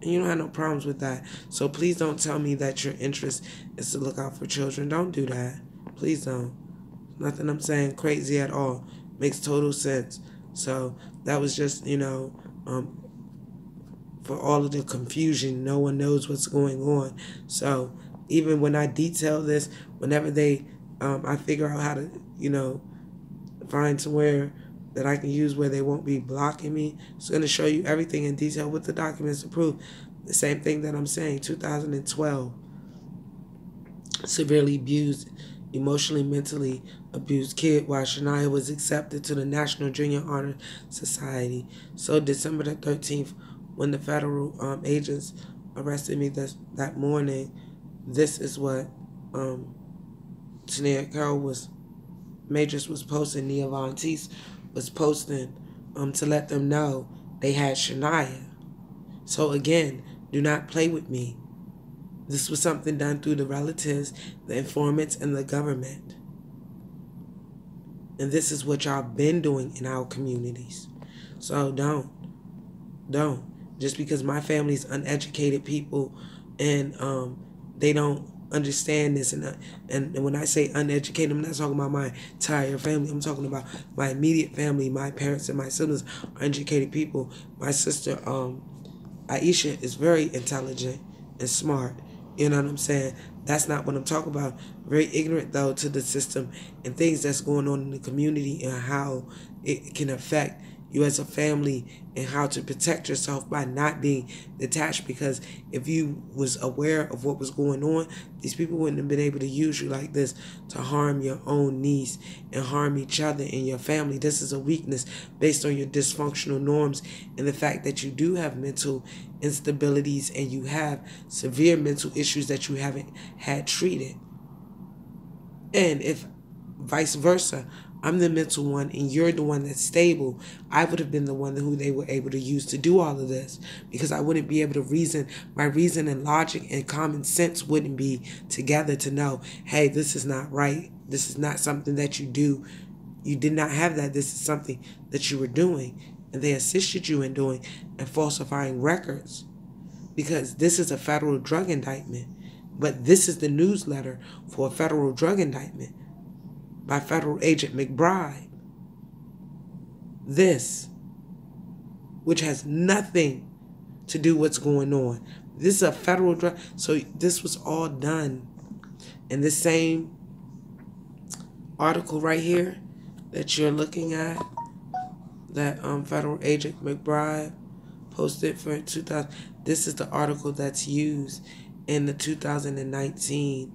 And you don't have no problems with that. So please don't tell me that your interest is to look out for children. Don't do that. Please don't. Nothing I'm saying crazy at all. Makes total sense. So that was just, for all of the confusion, no one knows what's going on. So even when I detail this, whenever I figure out how to, find somewhere that I can use where they won't be blocking me, it's going to show you everything in detail with the documents to prove. The same thing that I'm saying, 2012, severely abused, emotionally, mentally abused kid while Shania was accepted to the National Junior Honor Society. So December the 13th, when the federal agents arrested me that morning, this is what Tania Carroll Majors was posting, Nia Von Teese was posting to let them know they had Shania. So again, do not play with me. This was something done through the relatives, the informants, and the government. And this is what y'all been doing in our communities. So don't. Just because my family's uneducated people and they don't understand this, and when I say uneducated, I'm not talking about my entire family. I'm talking about my immediate family. My parents and my siblings are educated people. My sister, Aisha, is very intelligent and smart. You know what I'm saying? That's not what I'm talking about. Very ignorant, though, to the system and things that's going on in the community and how it can affect you as a family and how to protect yourself by not being detached. Because if you was aware of what was going on, these people wouldn't have been able to use you like this to harm your own niece and harm each other and your family. This is a weakness based on your dysfunctional norms and the fact that you do have mental instabilities and you have severe mental issues that you haven't had treated. And if vice versa, I'm the mental one and you're the one that's stable, I would have been the one who they were able to use to do all of this, because I wouldn't be able to reason. My reason and logic and common sense wouldn't be together to know, hey, this is not right. This is not something that you do. You did not have that. This is something that you were doing, and they assisted you in doing and falsifying records, because this is a federal drug indictment. But this is the newsletter for a federal drug indictment by Federal Agent McBride. This, which has nothing to do with what's going on. This is a federal drug. So this was all done in this same article right here that you're looking at, that Federal Agent McBride posted for 2000. This is the article that's used in the 2019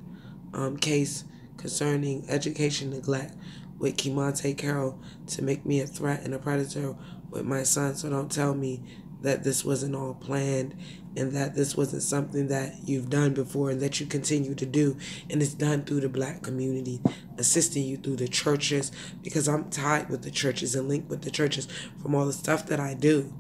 case concerning education neglect with Kemonte Carroll to make me a threat and a predator with my son. So don't tell me that this wasn't all planned and that this wasn't something that you've done before and that you continue to do. And it's done through the black community, assisting you through the churches, because I'm tied with the churches and linked with the churches from all the stuff that I do.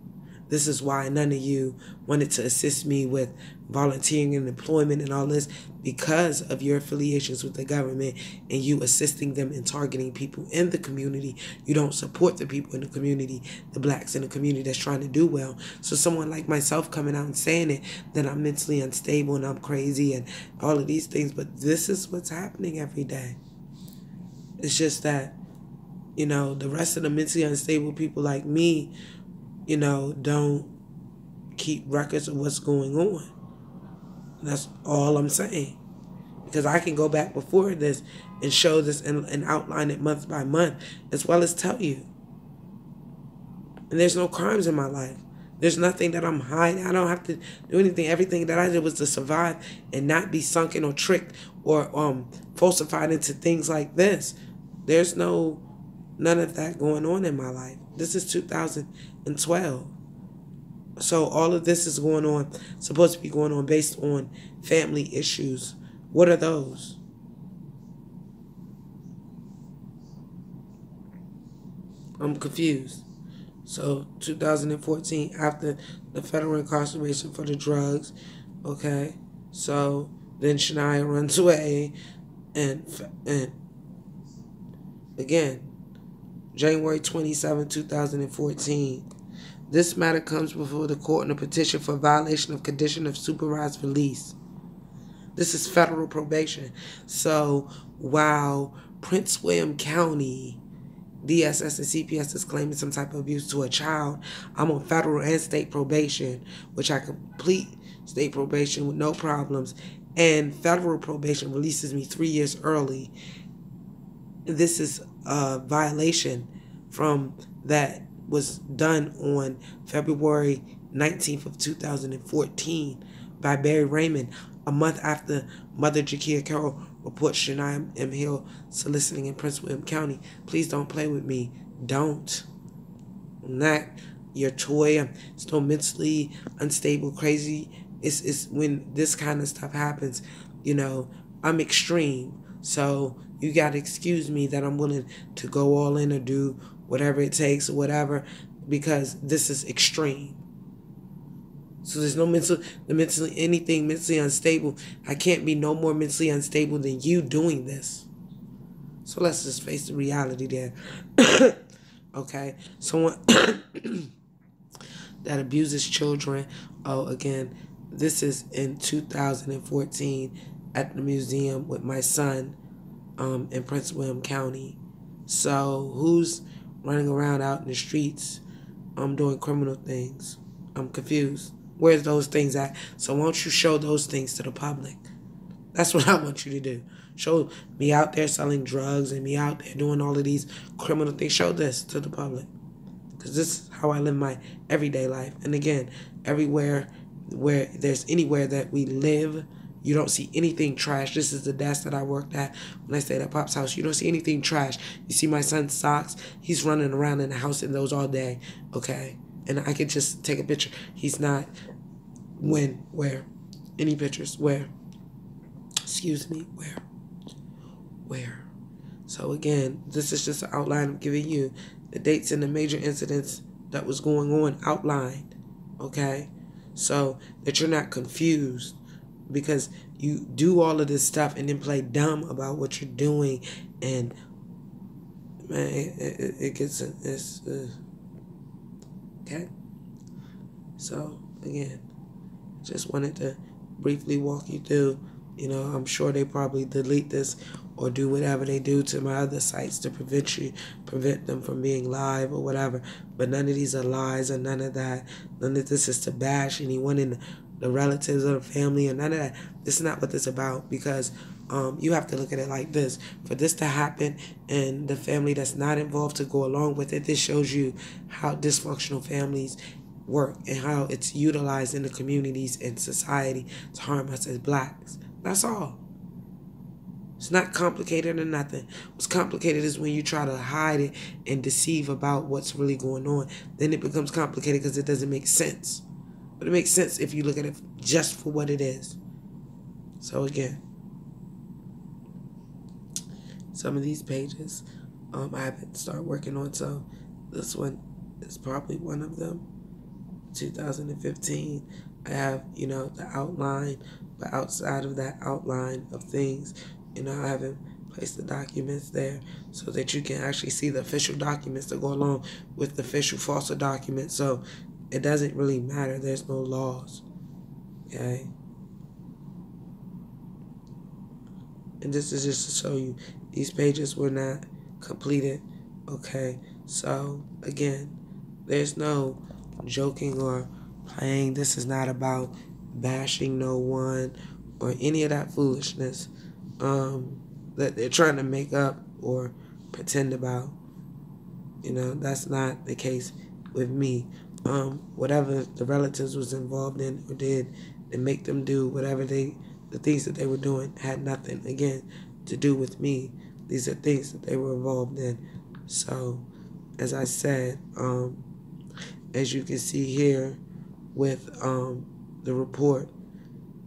This is why none of you wanted to assist me with volunteering and employment and all this, because of your affiliations with the government and you assisting them in targeting people in the community. You don't support the people in the community, the blacks in the community that's trying to do well. So someone like myself coming out and saying it, that I'm mentally unstable and I'm crazy and all of these things, but this is what's happening every day. It's just that, you know, the rest of the mentally unstable people like me, you know, don't keep records of what's going on. And that's all I'm saying. Because I can go back before this and show this and outline it month by month, as well as tell you. And there's no crimes in my life. There's nothing that I'm hiding. I don't have to do anything. Everything that I did was to survive and not be sunken or tricked or falsified into things like this. There's none of that going on in my life. This is 2012. So all of this is going on, supposed to be going on based on family issues. What are those? I'm confused. So 2014, after the federal incarceration for the drugs, okay? So then Shania runs away, and again, January 27, 2014. This matter comes before the court in a petition for violation of condition of supervised release. This is federal probation. So while Prince William County, DSS and CPS is claiming some type of abuse to a child, I'm on federal and state probation, which I complete state probation with no problems. And federal probation releases me 3 years early. This is a violation from that was done on February 19th of 2014 by Barry Raymond, a month after Mother Jakia Carroll reports Shania M. Hill soliciting in Prince William County. Please don't play with me. Don't. I'm not your toy. I'm still mentally unstable, crazy. It's when this kind of stuff happens, you know, I'm extreme. So you got to excuse me that I'm willing to go all in or do whatever it takes or whatever, because this is extreme. So there's no anything mentally unstable. I can't be no more mentally unstable than you doing this. So let's just face the reality there. Okay? Someone that abuses children. Oh, again, this is in 2014 at the museum with my son in Prince William County. So who's running around out in the streets doing criminal things? I'm confused. Where's those things at? So why don't you show those things to the public? That's what I want you to do. Show me out there selling drugs and me out there doing all of these criminal things. Show this to the public. Because this is how I live my everyday life. And again, everywhere where there's anywhere that we live, you don't see anything trash. This is the desk that I worked at when I stayed at Pop's house. You don't see anything trash. You see my son's socks. He's running around in the house in those all day. Okay? And I could just take a picture. He's not. When? Where? Any pictures? Where? Excuse me. Where? Where? So again, this is just an outline of giving you the dates and the major incidents that was going on outlined. Okay? So that you're not confused. Because you do all of this stuff and then play dumb about what you're doing, and man, it gets okay. So again, just wanted to briefly walk you through. You know, I'm sure they probably delete this or do whatever they do to my other sites to prevent them from being live or whatever. But none of these are lies or none of that. None of this is to bash anyone in the relatives or the family or none of that. This is not what this is about, because you have to look at it like this. For this to happen and the family that's not involved to go along with it, this shows you how dysfunctional families work and how it's utilized in the communities and society to harm us as blacks. That's all. It's not complicated or nothing. What's complicated is when you try to hide it and deceive about what's really going on. Then it becomes complicated because it doesn't make sense. But it makes sense if you look at it just for what it is. So again, some of these pages I haven't started working on, so this one is probably one of them. 2015. I have, the outline, but outside of that outline of things, I haven't placed the documents there so that you can actually see the official documents that go along with the official FOSTA documents. So it doesn't really matter. There's no laws. Okay? And this is just to show you these pages were not completed. Okay? So, again, there's no joking or playing. This is not about bashing no one or any of that foolishness that they're trying to make up or pretend about. That's not the case with me. Whatever the relatives was involved in or did and make them do whatever the things that they were doing had nothing, again, to do with me. These are things that they were involved in. So, as I said, as you can see here with the report,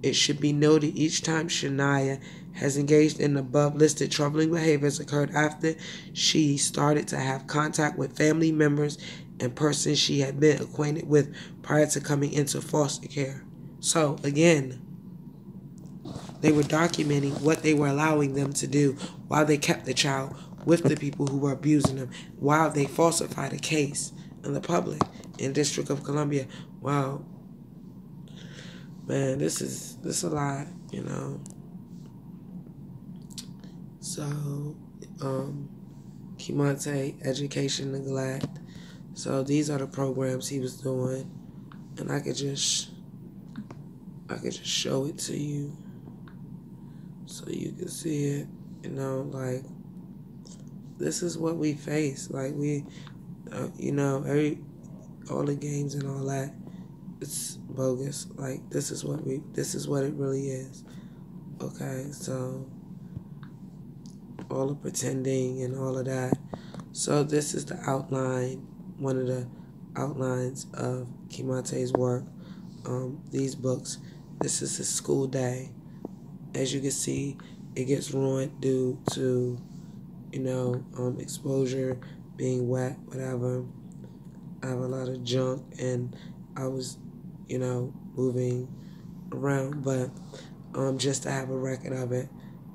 it should be noted each time Shania has engaged in above listed troubling behaviors occurred after she started to have contact with family members and persons she had been acquainted with prior to coming into foster care. So, again, they were documenting what they were allowing them to do while they kept the child with the people who were abusing them, while they falsified a case in the public in District of Columbia. Wow. Man, this is a lot, So, Kimante, education neglect. So these are the programs he was doing, and I could just show it to you so you can see it. Like, this is what we face. Like, we, all the games and all that, it's bogus. Like, this is what it really is. Okay, so all the pretending and all of that. So this is the outline, one of the outlines of Kimante's work. These books, this is his school day. As you can see, it gets ruined due to, exposure, being wet, whatever. I have a lot of junk, and I was, moving around, but just to have a record of it,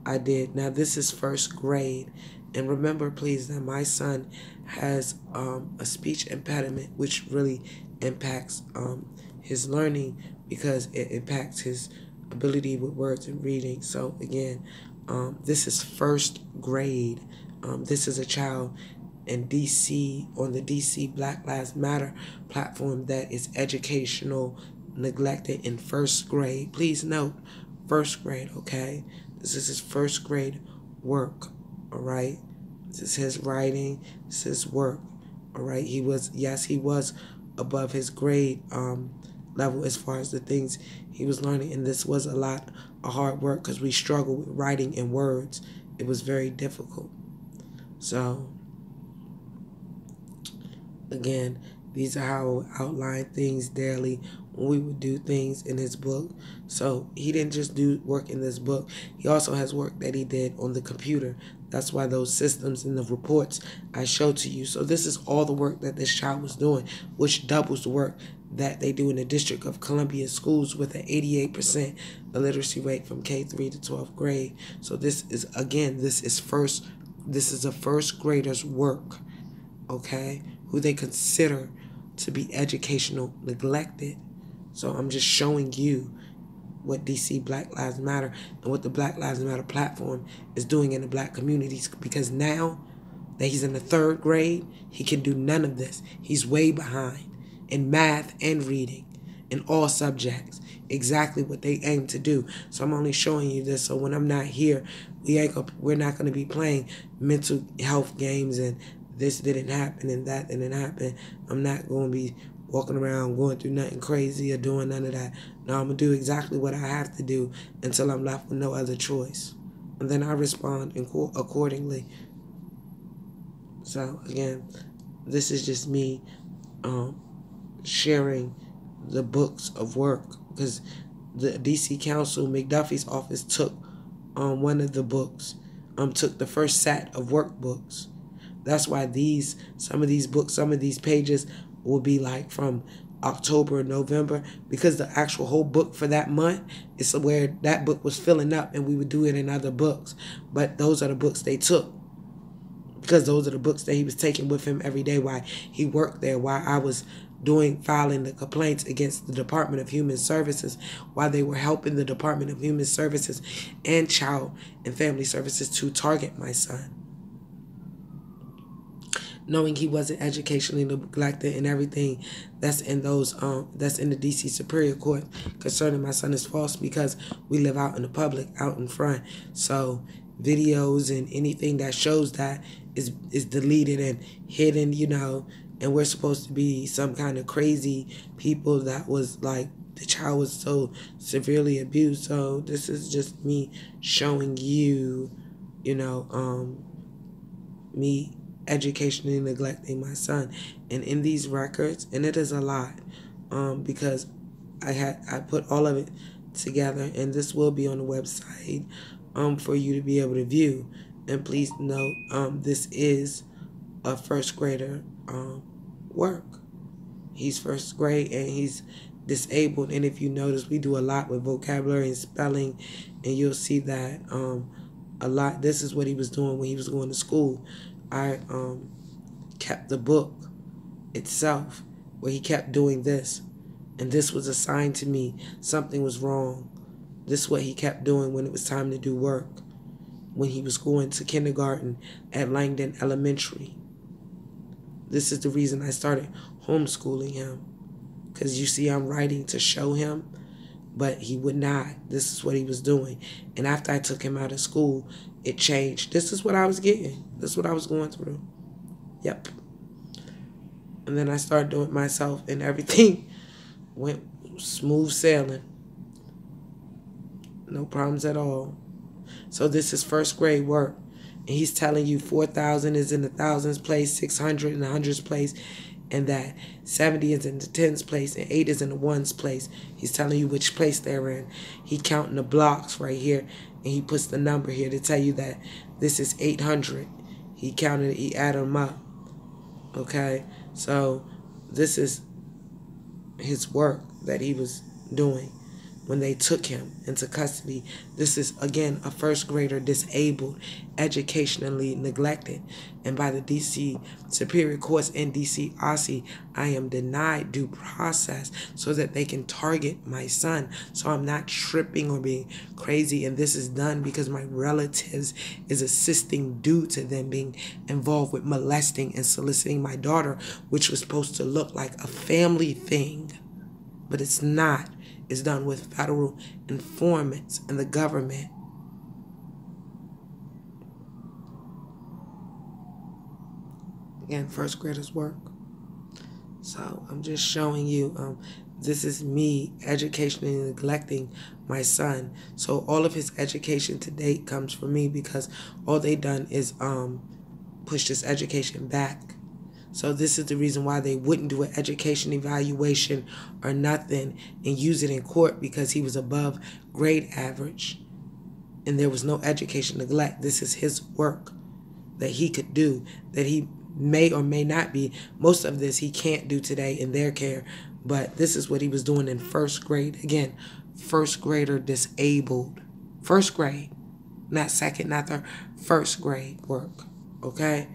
I did. Now, this is first grade, and remember, please, that my son has a speech impediment, which really impacts his learning because it impacts his ability with words and reading. So, again, this is first grade. This is a child in D.C., on the D.C. Black Lives Matter platform, that is educational neglected in first grade. Please note, first grade, okay? This is his first grade work, all right? This is his writing, this is his work, all right? He was above his grade level as far as the things he was learning, and this was a lot of hard work because we struggled with writing in words. It was very difficult. So, again, these are how I outline things daily when we would do things in his book. So he didn't just do work in this book. He also has work that he did on the computer. That's why those systems and the reports I showed to you. So this is all the work that this child was doing, which doubles the work that they do in the District of Columbia schools with an 88% illiteracy rate from K3 to 12th grade. So this is a first grader's work, okay, who they consider to be educational neglected. So I'm just showing you what DC Black Lives Matter and what the Black Lives Matter platform is doing in the black communities, because now that he's in the third grade, he can do none of this. He's way behind in math and reading in all subjects, exactly what they aim to do. So I'm only showing you this so when I'm not here, we're not going to be playing mental health games and this didn't happen and that didn't happen. I'm not going to be walking around going through nothing crazy or doing none of that. No, I'm going to do exactly what I have to do until I'm left with no other choice. And then I respond accordingly. So, again, this is just me sharing the books of work, because the D.C. Council, McDuffie's office, took one of the books, took the first set of workbooks. That's why some of these books, some of these pages will be like from October and November, because the actual whole book for that month is where that book was filling up, and we would do it in other books. But those are the books they took, because those are the books that he was taking with him every day while he worked there, while I was filing the complaints against the Department of Human Services, while they were helping the Department of Human Services and Child and Family Services to target my son, knowing he wasn't educationally neglected, and everything that's in those that's in the DC Superior Court concerning my son is false, because we live out in the public, out in front. So videos and anything that shows that is deleted and hidden, you know, and we're supposed to be some kind of crazy people that was like, the child was so severely abused. So this is just me showing you, you know, me educationally neglecting my son. And in these records, and it is a lot, because I put all of it together, and this will be on the website for you to be able to view. And please note, this is a first grader work. He's first grade and he's disabled, and if you notice, we do a lot with vocabulary and spelling, and you'll see that a lot. This is what he was doing when he was going to school. I kept the book itself where he kept doing this, and this was a sign to me something was wrong. This is what he kept doing when it was time to do work, when he was going to kindergarten at Langdon Elementary. This is the reason I started homeschooling him, because you see I'm writing to show him, but he would not. This is what he was doing. And after I took him out of school, it changed. This is what I was getting. This is what I was going through. Yep. And then I started doing it myself, and everything went smooth sailing. No problems at all. So this is first grade work. And he's telling you 4,000 is in the thousands place, 600 in the hundreds place, and that 70 is in the tens place, and 8 is in the ones place. He's telling you which place they're in. He counting the blocks right here, and he puts the number here to tell you that this is 800. He counted it, he added them up. Okay? So this is his work that he was doing when they took him into custody. This is, again, a first grader disabled, educationally neglected. And by the DC Superior Courts and DC OSSI, I am denied due process so that they can target my son. So I'm not tripping or being crazy. And this is done because my relatives is assisting due to them being involved with molesting and soliciting my daughter, which was supposed to look like a family thing, but it's not. Is done with federal informants and the government. Again, first graders work. So I'm just showing you, this is me educationally neglecting my son. So all of his education to date comes from me, because all they done is push this education back. So this is the reason why they wouldn't do an education evaluation or nothing and use it in court, because he was above grade average and there was no education neglect. This is his work that he could do, that he may or may not be. Most of this he can't do today in their care, but this is what he was doing in first grade. Again, first grader disabled. First grade, not second, not third, first grade work, okay?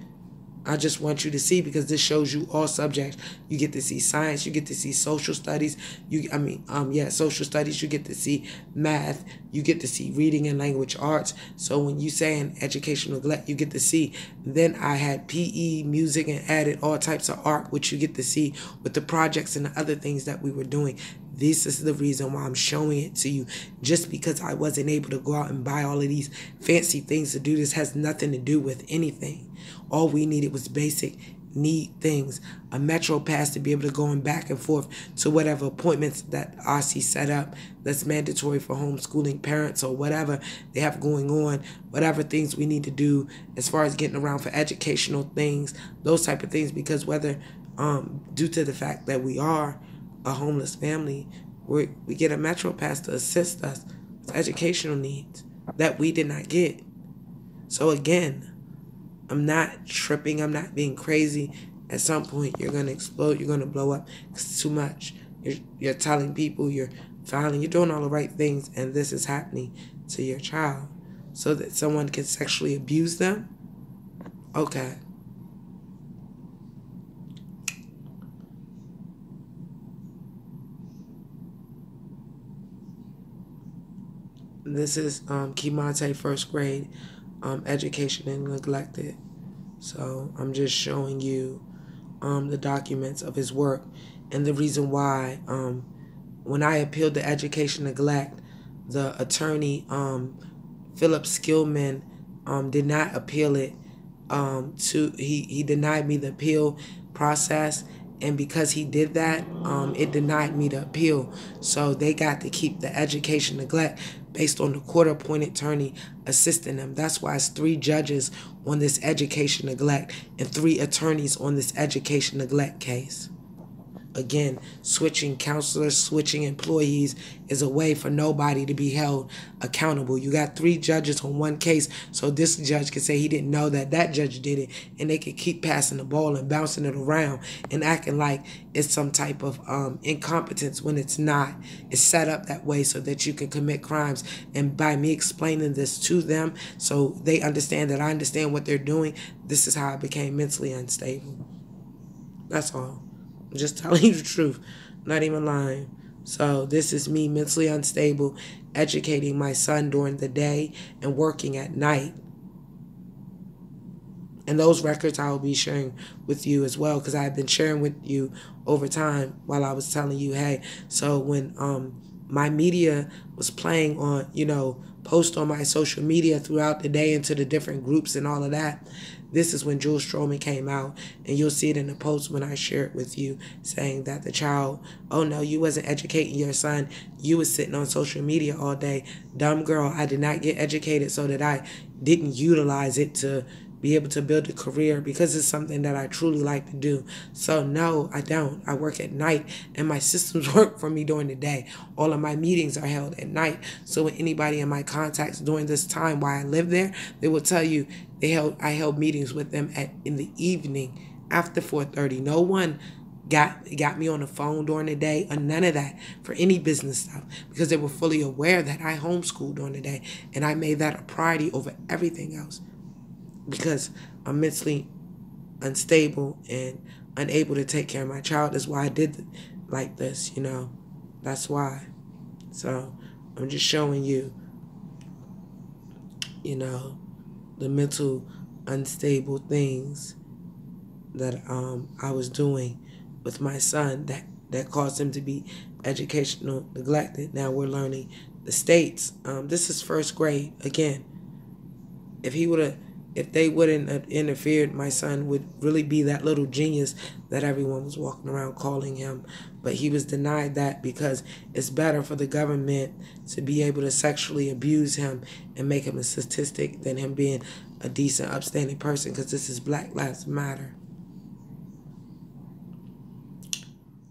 I just want you to see, because this shows you all subjects. You get to see science, you get to see social studies, social studies, you get to see math, you get to see reading and language arts. So when you say in educational neglect, you get to see. Then I had PE, music, and added all types of art, which you get to see with the projects and the other things that we were doing. This is the reason why I'm showing it to you. Just because I wasn't able to go out and buy all of these fancy things to do this has nothing to do with anything. All we needed was basic need things. A Metro Pass to be able to go back and forth to whatever appointments that OSSI set up that's mandatory for homeschooling parents, or whatever they have going on, whatever things we need to do as far as getting around for educational things, those type of things. Because whether due to the fact that we are a homeless family, we get a Metro Pass to assist us with educational needs that we did not get. So again, I'm not tripping, I'm not being crazy. At some point, you're going to explode. You're going to blow up. It's too much. You're telling people, you're filing, you're doing all the right things, and this is happening to your child so that someone can sexually abuse them? Okay. This is Kimante, first grade, education and neglected. So I'm just showing you the documents of his work, and the reason why when I appealed the education neglect, the attorney Philip Skillman did not appeal it. He denied me the appeal process, and because he did that, it denied me the appeal. So they got to keep the education neglect based on the court-appointed attorney assisting them. That's why it's 3 judges on this education neglect and 3 attorneys on this education neglect case. Again, switching counselors, switching employees is a way for nobody to be held accountable. You got 3 judges on one case, so this judge can say he didn't know that that judge did it, and they could keep passing the ball and bouncing it around and acting like it's some type of incompetence when it's not. It's set up that way so that you can commit crimes, and by me explaining this to them so they understand that I understand what they're doing, this is how I became mentally unstable. That's all. I'm just telling you the truth, not even lying. So this is me mentally unstable, educating my son during the day and working at night. And those records I will be sharing with you as well, because I've been sharing with you over time while I was telling you, hey, so when my media was playing on, post on my social media throughout the day into the different groups and all of that, this is when Jules Stroman came out, and you'll see it in the post when I share it with you, saying that the child, oh no, you wasn't educating your son. You was sitting on social media all day. Dumb girl, I did not get educated so that I didn't utilize it to be able to build a career, because it's something that I truly like to do. So no, I don't. I work at night, and my systems work for me during the day. All of my meetings are held at night. So when anybody in my contacts during this time while I live there, they will tell you I held meetings with them in the evening after 4:30. No one got me on the phone during the day or none of that for any business stuff, because they were fully aware that I homeschooled during the day, and I made that a priority over everything else, because I'm mentally unstable and unable to take care of my child. That's why I did like this, That's why. So I'm just showing you, the mental unstable things that I was doing with my son that caused him to be educational neglected. Now we're learning the states. This is first grade. Again, if they wouldn't have interfered, my son would really be that little genius that everyone was walking around calling him. But he was denied that because it's better for the government to be able to sexually abuse him and make him a statistic than him being a decent, upstanding person, because this is Black Lives Matter.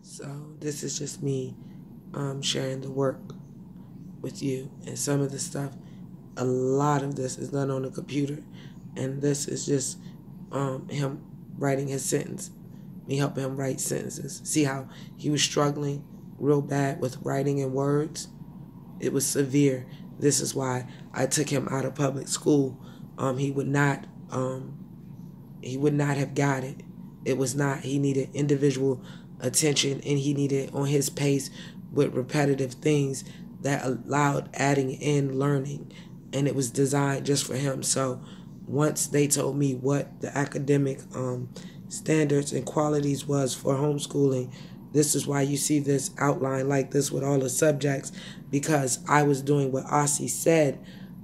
So this is just me sharing the work with you. And some of the stuff, a lot of this is done on the computer. And this is just him writing his sentence, me helping him write sentences. See how he was struggling real bad with writing in words? It was severe. This is why I took him out of public school. He would not have got it. It was not. He needed individual attention, and he needed on his pace with repetitive things that allowed adding in learning, and it was designed just for him. So once they told me what the academic standards and qualities was for homeschooling, this is why you see this outline like this with all the subjects, because I was doing what OSSI said.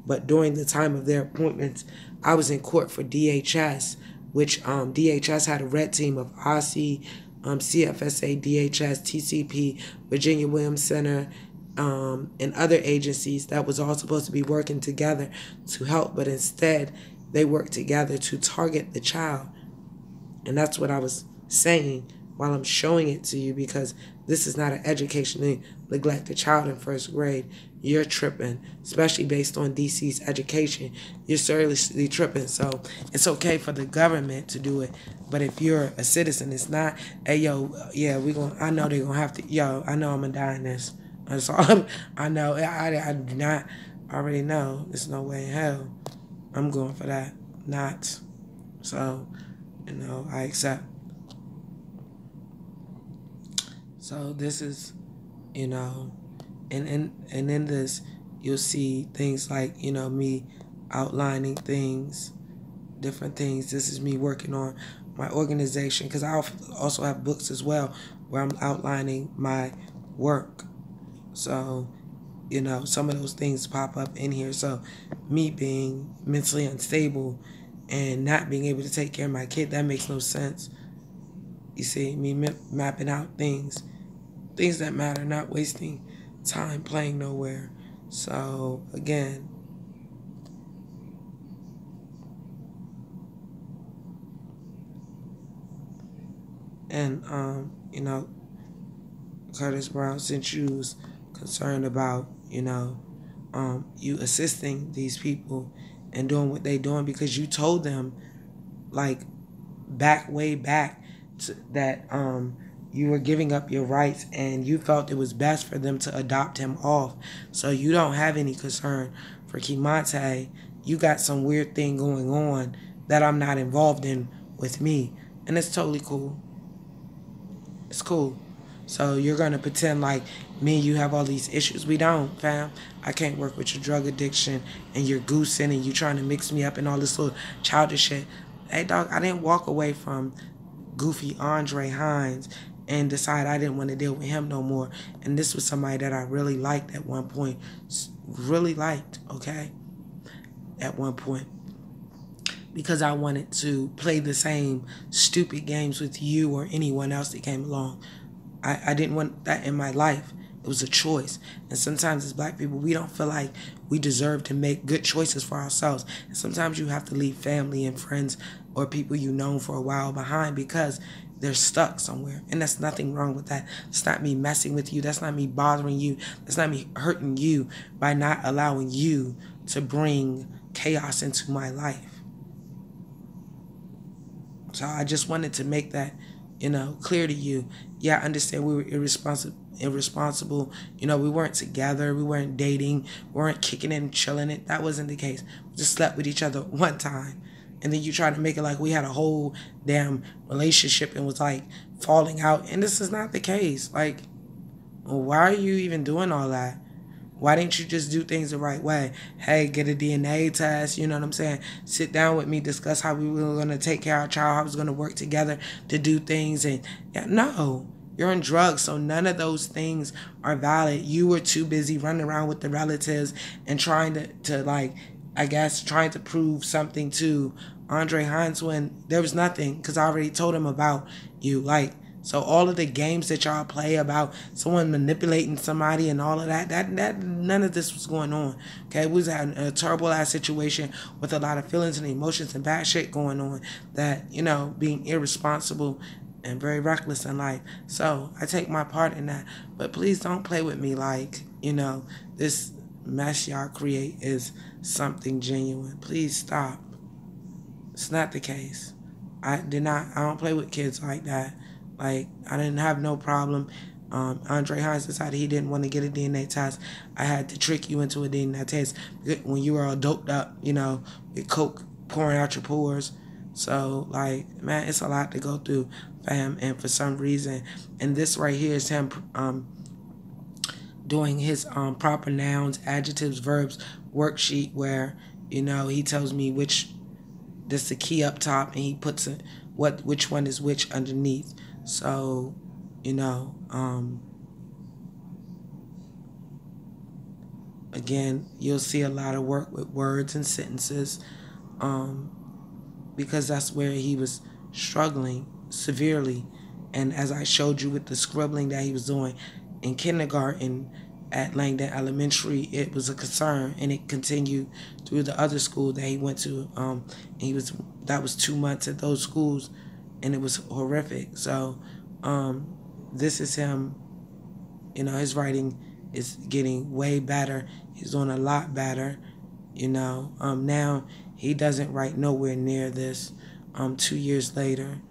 But during the time of their appointments, I was in court for DHS, which DHS had a red team of OSSI, CFSA, DHS, TCP, Virginia Williams Center, and other agencies that was all supposed to be working together to help, but instead they worked together to target the child. And that's what I was saying. while I'm showing it to you, because this is not an educationally neglected child in first grade. You're tripping, especially based on DC's education. You're seriously tripping. So it's okay for the government to do it, but if you're a citizen, it's not. Hey, yo, yeah, I know they're gonna have to. Yo, I know I'm gonna die in this. That's all. I know. I do not already know. There's no way in hell I'm going for that. Not. So, I accept. So this is, and in this, you'll see things like, me outlining things, different things. This is me working on my organization, because I also have books as well where I'm outlining my work. So, some of those things pop up in here. So me being mentally unstable and not being able to take care of my kid, that makes no sense. You see, me mapping out things that matter, not wasting time playing nowhere. So again, and Curtis Brown, since you was concerned about you assisting these people and doing what they doing, because you told them like way back that you were giving up your rights and you felt it was best for them to adopt him off. So you don't have any concern for Kimante. You got some weird thing going on that I'm not involved in with me, and it's totally cool. It's cool. So you're going to pretend like me and you have all these issues. We don't, fam. I can't work with your drug addiction and your goosing and you trying to mix me up and all this little childish shit. Hey, dog, I didn't walk away from goofy Andre Hines and decide I didn't want to deal with him no more. And this was somebody that I really liked at one point. Really liked, okay? At one point. Because I wanted to play the same stupid games with you or anyone else that came along. I didn't want that in my life. It was a choice. And sometimes as black people, we don't feel like we deserve to make good choices for ourselves. And sometimes you have to leave family and friends or people you've known for a while behind because they're stuck somewhere. And there's nothing wrong with that. It's not me messing with you. That's not me bothering you. That's not me hurting you by not allowing you to bring chaos into my life. So I just wanted to make that, clear to you. Yeah, I understand we were irresponsible. We weren't together. We weren't dating. We weren't kicking it and chilling it. That wasn't the case. We just slept with each other one time. And then you try to make it like we had a whole damn relationship and was like falling out. And this is not the case. Like, why are you even doing all that? Why didn't you just do things the right way? Hey, get a DNA test, you know what I'm saying? Sit down with me, discuss how we were going to take care of our child, how we was going to work together to do things. And no, you're on drugs, so none of those things are valid. You were too busy running around with the relatives and trying trying to prove something to Andre Hines when there was nothing, because I already told him about you. So all of the games that y'all play about someone manipulating somebody and all of that none of this was going on. Okay, we was having a terrible ass situation with a lot of feelings and emotions and bad shit going on that, being irresponsible and very reckless in life. So I take my part in that. But please don't play with me like, this mess y'all create is something genuine. Please stop. It's not the case. I don't play with kids like that. Like, I didn't have no problem. Andre Hines decided he didn't want to get a DNA test. I had to trick you into a DNA test when you were all doped up, with coke pouring out your pores. So, man, it's a lot to go through, fam. And for some reason, and this right here is him doing his proper nouns, adjectives, verbs worksheet where, he tells me that's the key up top, and he puts which one is which underneath. So, again, you'll see a lot of work with words and sentences, because that's where he was struggling severely. And as I showed you with the scribbling that he was doing in kindergarten at Langdon Elementary, it was a concern, and it continued through the other school that he went to. That was 2 months at those schools, and it was horrific. So This is him. You know, his writing is getting way better. He's doing a lot better. You know, now he doesn't write nowhere near this. 2 years later,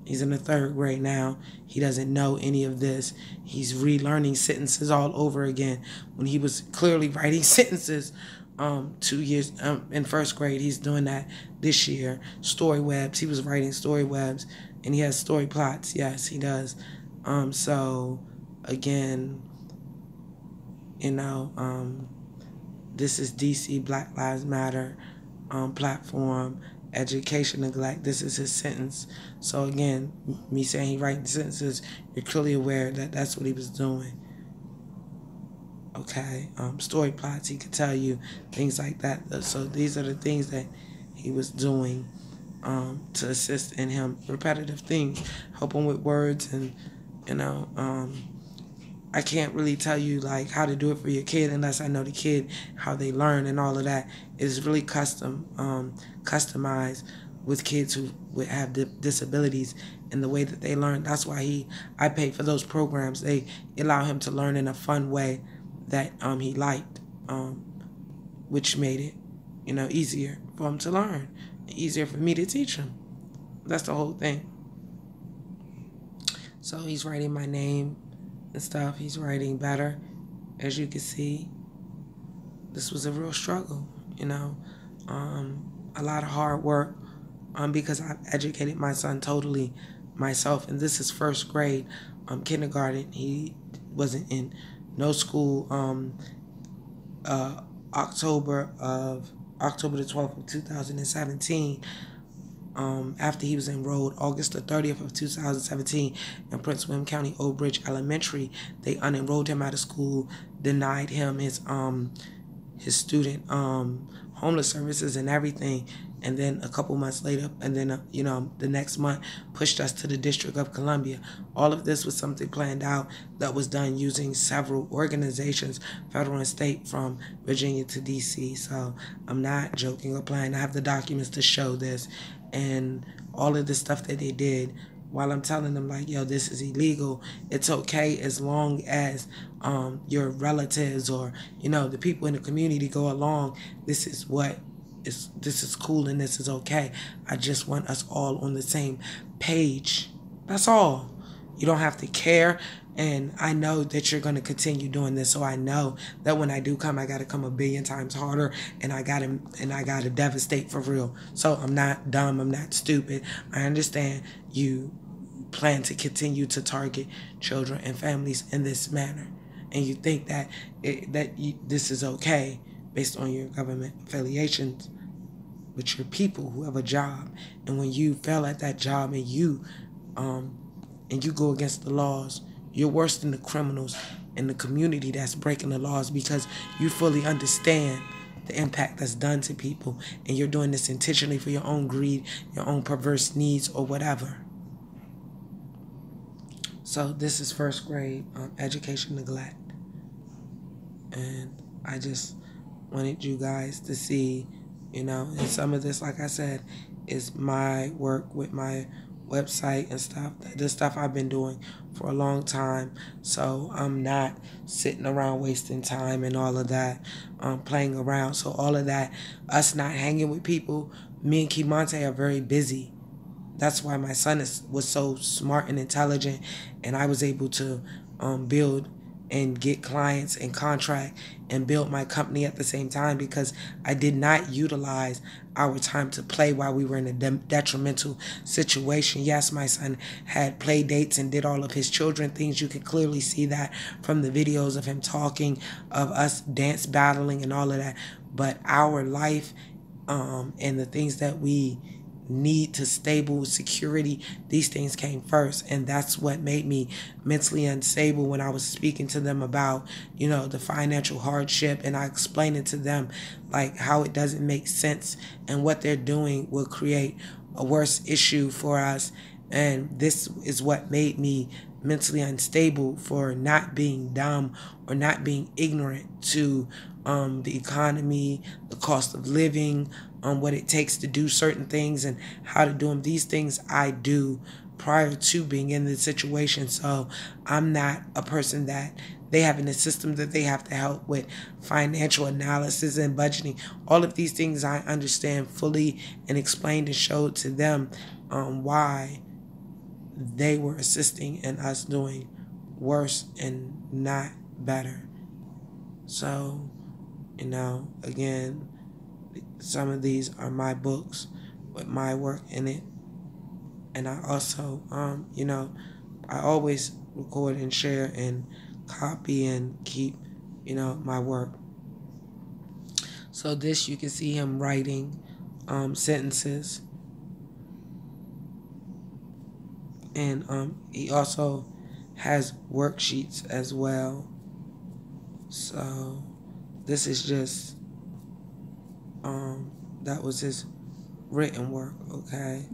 he's in the third grade now. He doesn't know any of this. He's relearning sentences all over again when he was clearly writing sentences 2 years in first grade. He's doing that this year. Story webs. He was writing story webs, and he has story plots. Yes, he does. So again, you know, this is DC Black Lives Matter platform. Education neglect. This is his sentence. So again, me saying he writing sentences, you're clearly aware that that's what he was doing. Okay, story plots. He could tell you things like that. So these are the things that he was doing to assist in him. Repetitive things, help him with words, and you know. I can't really tell you like how to do it for your kid unless I know the kid, how they learn and all of that. It's really customized with kids who would have disabilities and the way that they learn. That's why I pay for those programs. They allow him to learn in a fun way that he liked, which made it, you know, easier for him to learn, easier for me to teach him. That's the whole thing. So he's writing my name and stuff. He's writing better. As you can see, this was a real struggle, you know, a lot of hard work because I've educated my son totally myself, and this is first grade, kindergarten. He wasn't in no school. October the 12th of 2017. After he was enrolled August the 30th of 2017 in Prince William County Old Bridge Elementary, they unenrolled him out of school, denied him his student homeless services and everything, and then a couple months later, and then you know, the next month pushed us to the District of Columbia. All of this was something planned out that was done using several organizations, federal and state, from Virginia to DC. So I'm not joking or playing. I have the documents to show this. And all of the stuff that they did, while I'm telling them like, yo, this is illegal, it's okay as long as your relatives or, you know, the people in the community go along. This is cool and this is okay. I just want us all on the same page. That's all. You don't have to care. And I know that you're going to continue doing this. So I know that when I do come, I got to come a billion times harder, and I got to devastate for real. So I'm not dumb. I'm not stupid. I understand you plan to continue to target children and families in this manner. And you think that this is okay based on your government affiliations with your people who have a job. And when you fail at that job and you go against the laws, you're worse than the criminals in the community that's breaking the laws, because you fully understand the impact that's done to people, and you're doing this intentionally for your own greed, your own perverse needs, or whatever. So this is first grade education neglect. And I just wanted you guys to see, you know, and some of this, like I said, is my work with my website and stuff, the stuff I've been doing for a long time. So I'm not sitting around wasting time and all of that, playing around. So all of that, us not hanging with people, me and Kimonte are very busy. That's why my son was so smart and intelligent, and I was able to build and get clients and contract and build my company at the same time, because I did not utilize our time to play while we were in a detrimental situation. Yes, my son had play dates and did all of his children things. You can clearly see that from the videos of him talking, of us dance battling and all of that. But our life and the things that we need to stable security, these things came first. And that's what made me mentally unstable when I was speaking to them about, you know, the financial hardship, and I explained it to them like how it doesn't make sense, and what they're doing will create a worse issue for us. And this is what made me mentally unstable, for not being dumb or not being ignorant to the economy, the cost of living, what it takes to do certain things and how to do them. These things I do prior to being in this situation. So I'm not a person that they have in a system that they have to help with financial analysis and budgeting. All of these things I understand fully and explained and showed to them why they were assisting in us doing worse and not better. So, again, some of these are my books with my work in it. And I also, I always record and share and copy and keep, my work. So this, you can see him writing sentences. And he also has worksheets as well. So this is just, that was his written work, okay?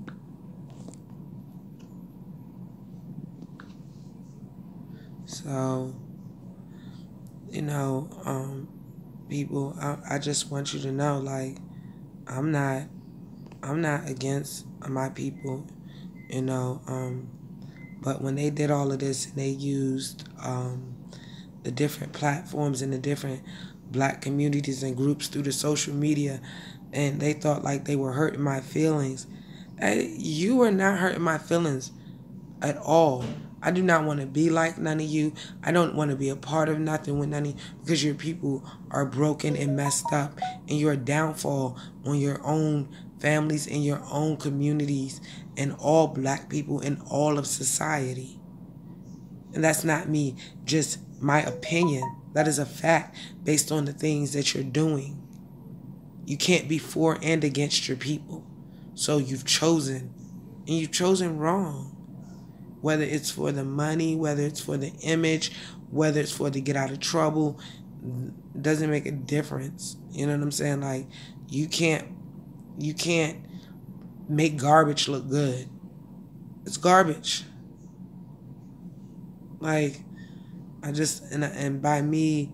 So, people, I just want you to know, like, I'm not against my people, but when they did all of this and they used the different platforms and the different black communities and groups through the social media, and they thought like they were hurting my feelings, you are not hurting my feelings at all. I do not want to be like none of you. I don't want to be a part of nothing with none of you, because your people are broken and messed up, and you're a downfall on your own families and your own communities and all black people in all of society. And that's not me, just my opinion. That is a fact based on the things that you're doing. You can't be for and against your people. So you've chosen, and you've chosen wrong. Whether it's for the money, whether it's for the image, whether it's for to get out of trouble, doesn't make a difference. You know what I'm saying? Like, you can't make garbage look good. It's garbage. Like, and by me,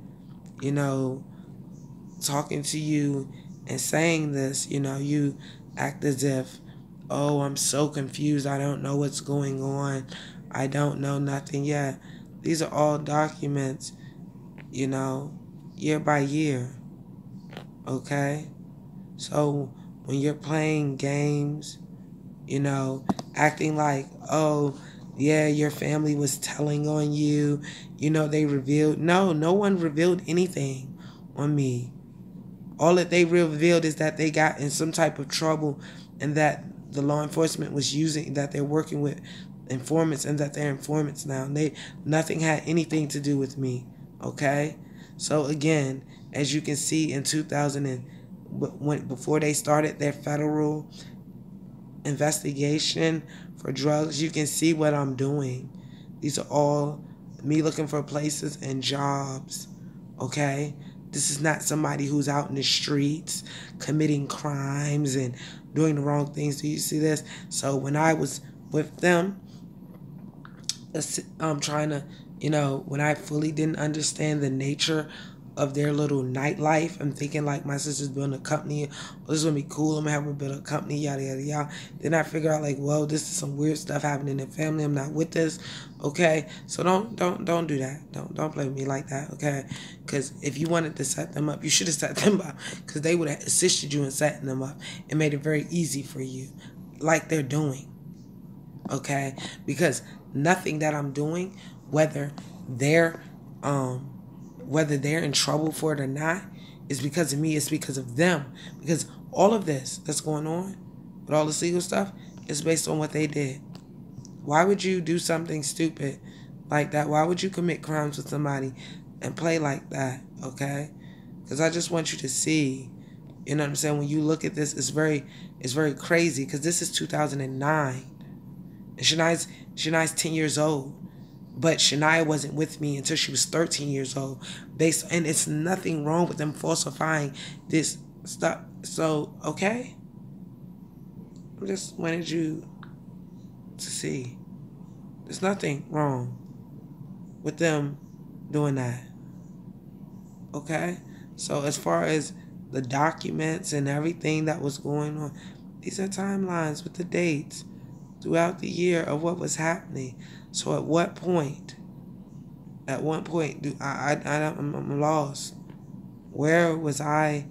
talking to you and saying this, you act as if, oh, I'm so confused. I don't know what's going on. I don't know nothing yet. These are all documents, year by year. Okay? So when you're playing games, acting like, oh, yeah, your family was telling on you, they revealed. No one revealed anything on me. All that they revealed is that they got in some type of trouble, and that the law enforcement was using, that they're working with informants, and that they're informants now. And nothing had anything to do with me, okay? So again, as you can see in 2000, before they started their federal investigation for drugs, you can see what I'm doing. These are all me looking for places and jobs, okay? This is not somebody who's out in the streets committing crimes and doing the wrong things. Do you see this? So when I was with them, trying to, when I fully didn't understand the nature of their little nightlife, I'm thinking like my sister's building a company. Oh, this is going to be cool. I'm going to have her build a company, yada, yada, yada. Then I figure out like, whoa, this is some weird stuff happening in the family. I'm not with this. Okay. So don't do that. Don't play with me like that. Okay. Because if you wanted to set them up, you should have set them up, because they would have assisted you in setting them up and made it very easy for you, like they're doing. Okay. Because nothing that I'm doing, whether they're in trouble for it or not, is because of me. It's because of them. Because all of this that's going on with all this legal stuff is based on what they did. Why would you do something stupid like that? Why would you commit crimes with somebody and play like that? Okay? Because I just want you to see, you know what I'm saying? When you look at this, it's very crazy, because this is 2009. And Shania's 10 years old. But Shania wasn't with me until she was 13 years old. And it's nothing wrong with them falsifying this stuff. So, okay? I just wanted you to see. There's nothing wrong with them doing that. Okay? So as far as the documents and everything that was going on, these are timelines with the dates. throughout the year of what was happening. So at what point? At one point, I'm lost. Where was I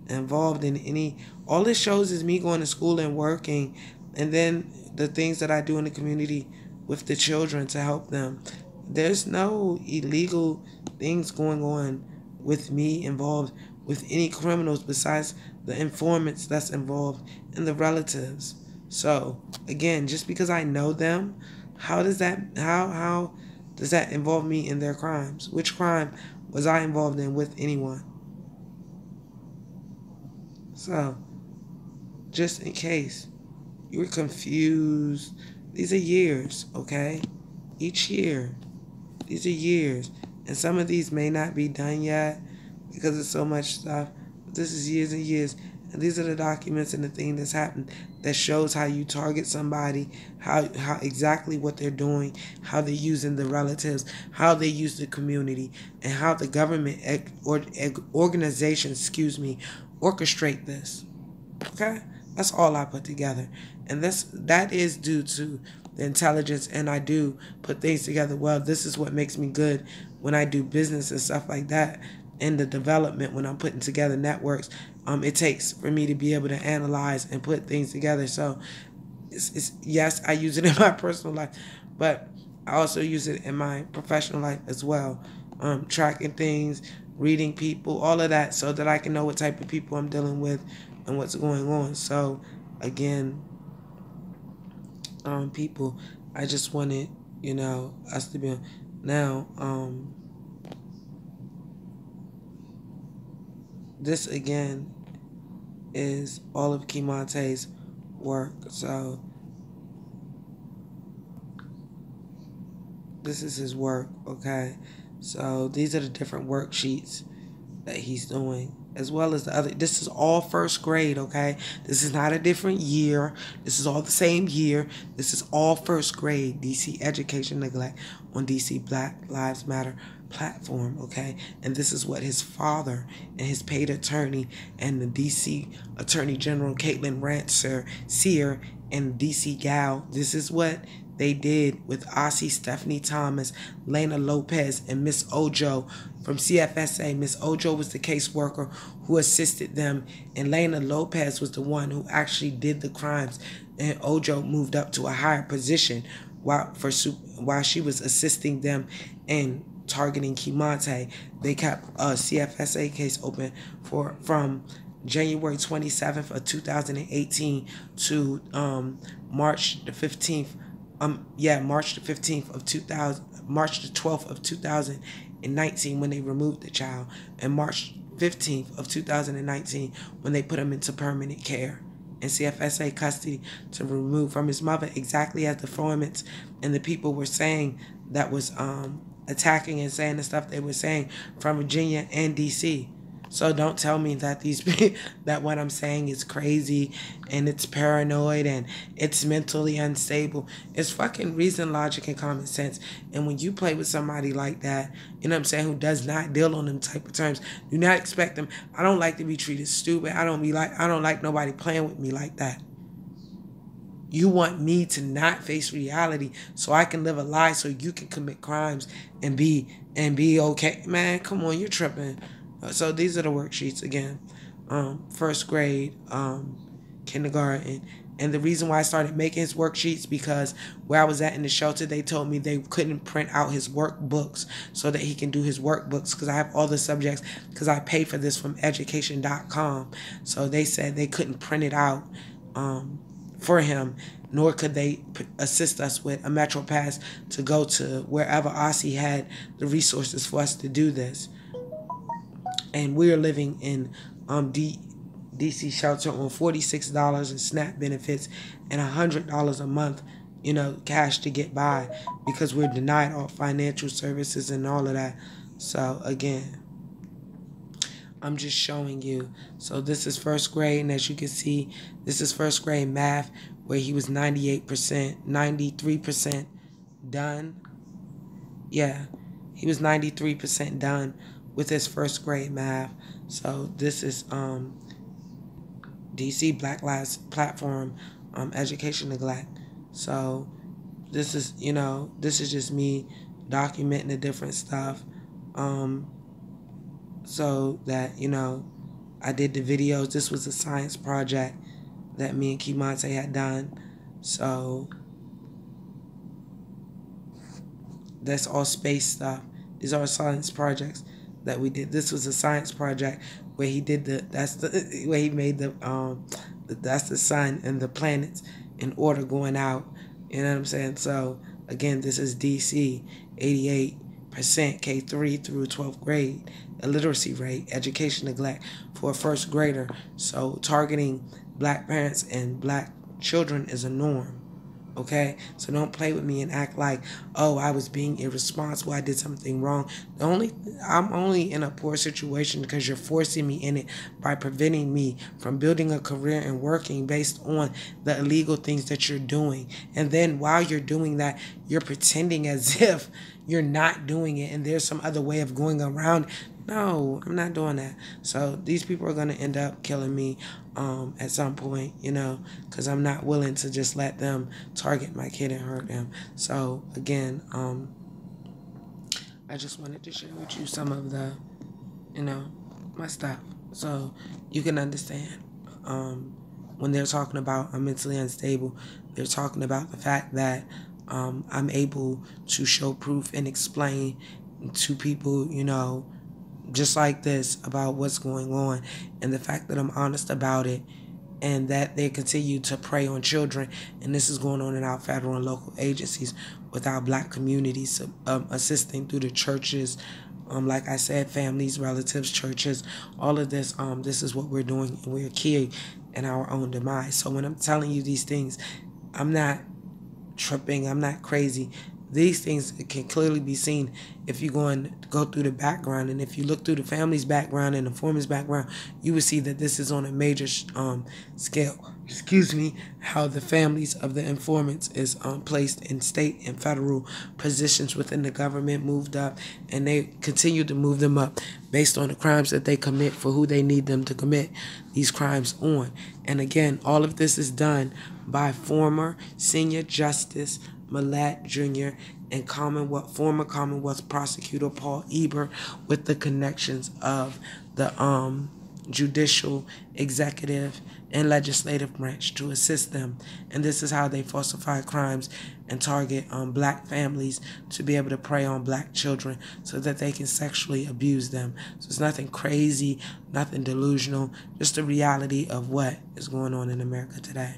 involved in any? All it shows is me going to school and working, and then the things that I do in the community with the children to help them. There's no illegal things going on with me involved with any criminals besides the informants that's involved and the relatives. So again, just because I know them, how does that involve me in their crimes? Which crime was I involved in with anyone? So, just in case you were confused, these are years, okay? Each year, these are years. And some of these may not be done yet because of so much stuff. But this is years and years. And these are the documents and the thing that's happened that shows how you target somebody, how exactly what they're doing, how they're using the relatives, how they use the community, and how the government organizations, orchestrate this. Okay? That's all I put together. And that is due to the intelligence, and I do put things together well. This is what makes me good when I do business and stuff like that. In the development, when I'm putting together networks, it takes for me to be able to analyze and put things together. So, it's yes, I use it in my personal life, but I also use it in my professional life as well. Tracking things, reading people, all of that, so that I can know what type of people I'm dealing with and what's going on. So, again, people, I just wanted, us to be now. This again is all of Kimonte's work. So this is his work, okay? So these are the different worksheets that he's doing, as well as the other. This is all first grade, okay? This is not a different year. This is all the same year. This is all first grade. DC Education Neglect on DC Black Lives Matter platform, okay? And this is what his father and his paid attorney and the DC Attorney General Caitlin Sear and DC Gal, this is what they did with Ossie Stephanie Thomas, Lena Lopez, and Miss Ojo from CFSA. Miss Ojo was the caseworker who assisted them, and Lena Lopez was the one who actually did the crimes, and Ojo moved up to a higher position while she was assisting them in targeting Kimonte. They kept a CFSA case open from January 27th of 2018 to March the 15th. March the 15th of March the 12th of 2019 when they removed the child, and March 15th of 2019 when they put him into permanent care in CFSA custody to remove from his mother, exactly as the informants and the people were saying that was attacking and saying the stuff they were saying from Virginia and DC. So don't tell me that that what I'm saying is crazy and it's paranoid and it's mentally unstable. It's fucking reason, logic, and common sense. And when you play with somebody like that, you know what I'm saying, who does not deal on them type of terms, do not expect them. I don't like to be treated stupid. I don't like nobody playing with me like that. You want me to not face reality so I can live a lie so you can commit crimes and be okay. Man, come on, you're tripping. So these are the worksheets again. First grade, kindergarten. And the reason why I started making his worksheets, because where I was at in the shelter, they told me they couldn't print out his workbooks so that he can do his workbooks, because I have all the subjects, because I paid for this from education.com. So they said they couldn't print it out for him, nor could they assist us with a Metro Pass to go to wherever Ossie had the resources for us to do this. And we're living in DC shelter on $46 in SNAP benefits and $100 a month, cash to get by, because we're denied all financial services and all of that. So again, I'm just showing you. So this is first grade, and as you can see, this is first grade math, where he was 98%, 93% done. Yeah, he was 93% done with his first grade math. So this is DC Black Lives Platform Education Neglect. So this is, this is just me documenting the different stuff. So that, I did the videos. This was a science project that me and Kimonte had done. So that's all space stuff. These are science projects that we did. This was a science project where he did where he made that's the sun and the planets in order going out. You know what I'm saying? So again, this is DC, 88% K3 through 12th grade illiteracy rate, education neglect for a first grader. So targeting black parents and black children is a norm. Okay, so don't play with me and act like, oh, I was being irresponsible, I did something wrong. I'm only in a poor situation because you're forcing me in it by preventing me from building a career and working based on the illegal things that you're doing. And then while you're doing that, you're pretending as if you're not doing it and there's some other way of going around. No, I'm not doing that. So these people are going to end up killing me at some point, because I'm not willing to just let them target my kid and hurt him. So again, I just wanted to share with you some of the, my stuff, so you can understand. When they're talking about I'm mentally unstable, they're talking about the fact that I'm able to show proof and explain to people, just like this, about what's going on, and the fact that I'm honest about it, and that they continue to prey on children. And this is going on in our federal and local agencies with our black communities, assisting through the churches, like I said, families, relatives, churches, all of this. This is what we're doing, and we're key in our own demise. So when I'm telling you these things, I'm not tripping, I'm not crazy. These things can clearly be seen if you go through the background. And if you look through the family's background and the foreman's background, you will see that this is on a major scale. How the families of the informants is placed in state and federal positions within the government, moved up, and they continue to move them up based on the crimes that they commit for who they need them to commit these crimes on. And again, all of this is done by former Senior Justice Millett Jr. and former Commonwealth Prosecutor Paul Eber, with the connections of the judicial, executive, and legislative branch to assist them. And this is how they falsify crimes and target black families to be able to prey on black children so that they can sexually abuse them. So it's nothing crazy, nothing delusional, just the reality of what is going on in America today.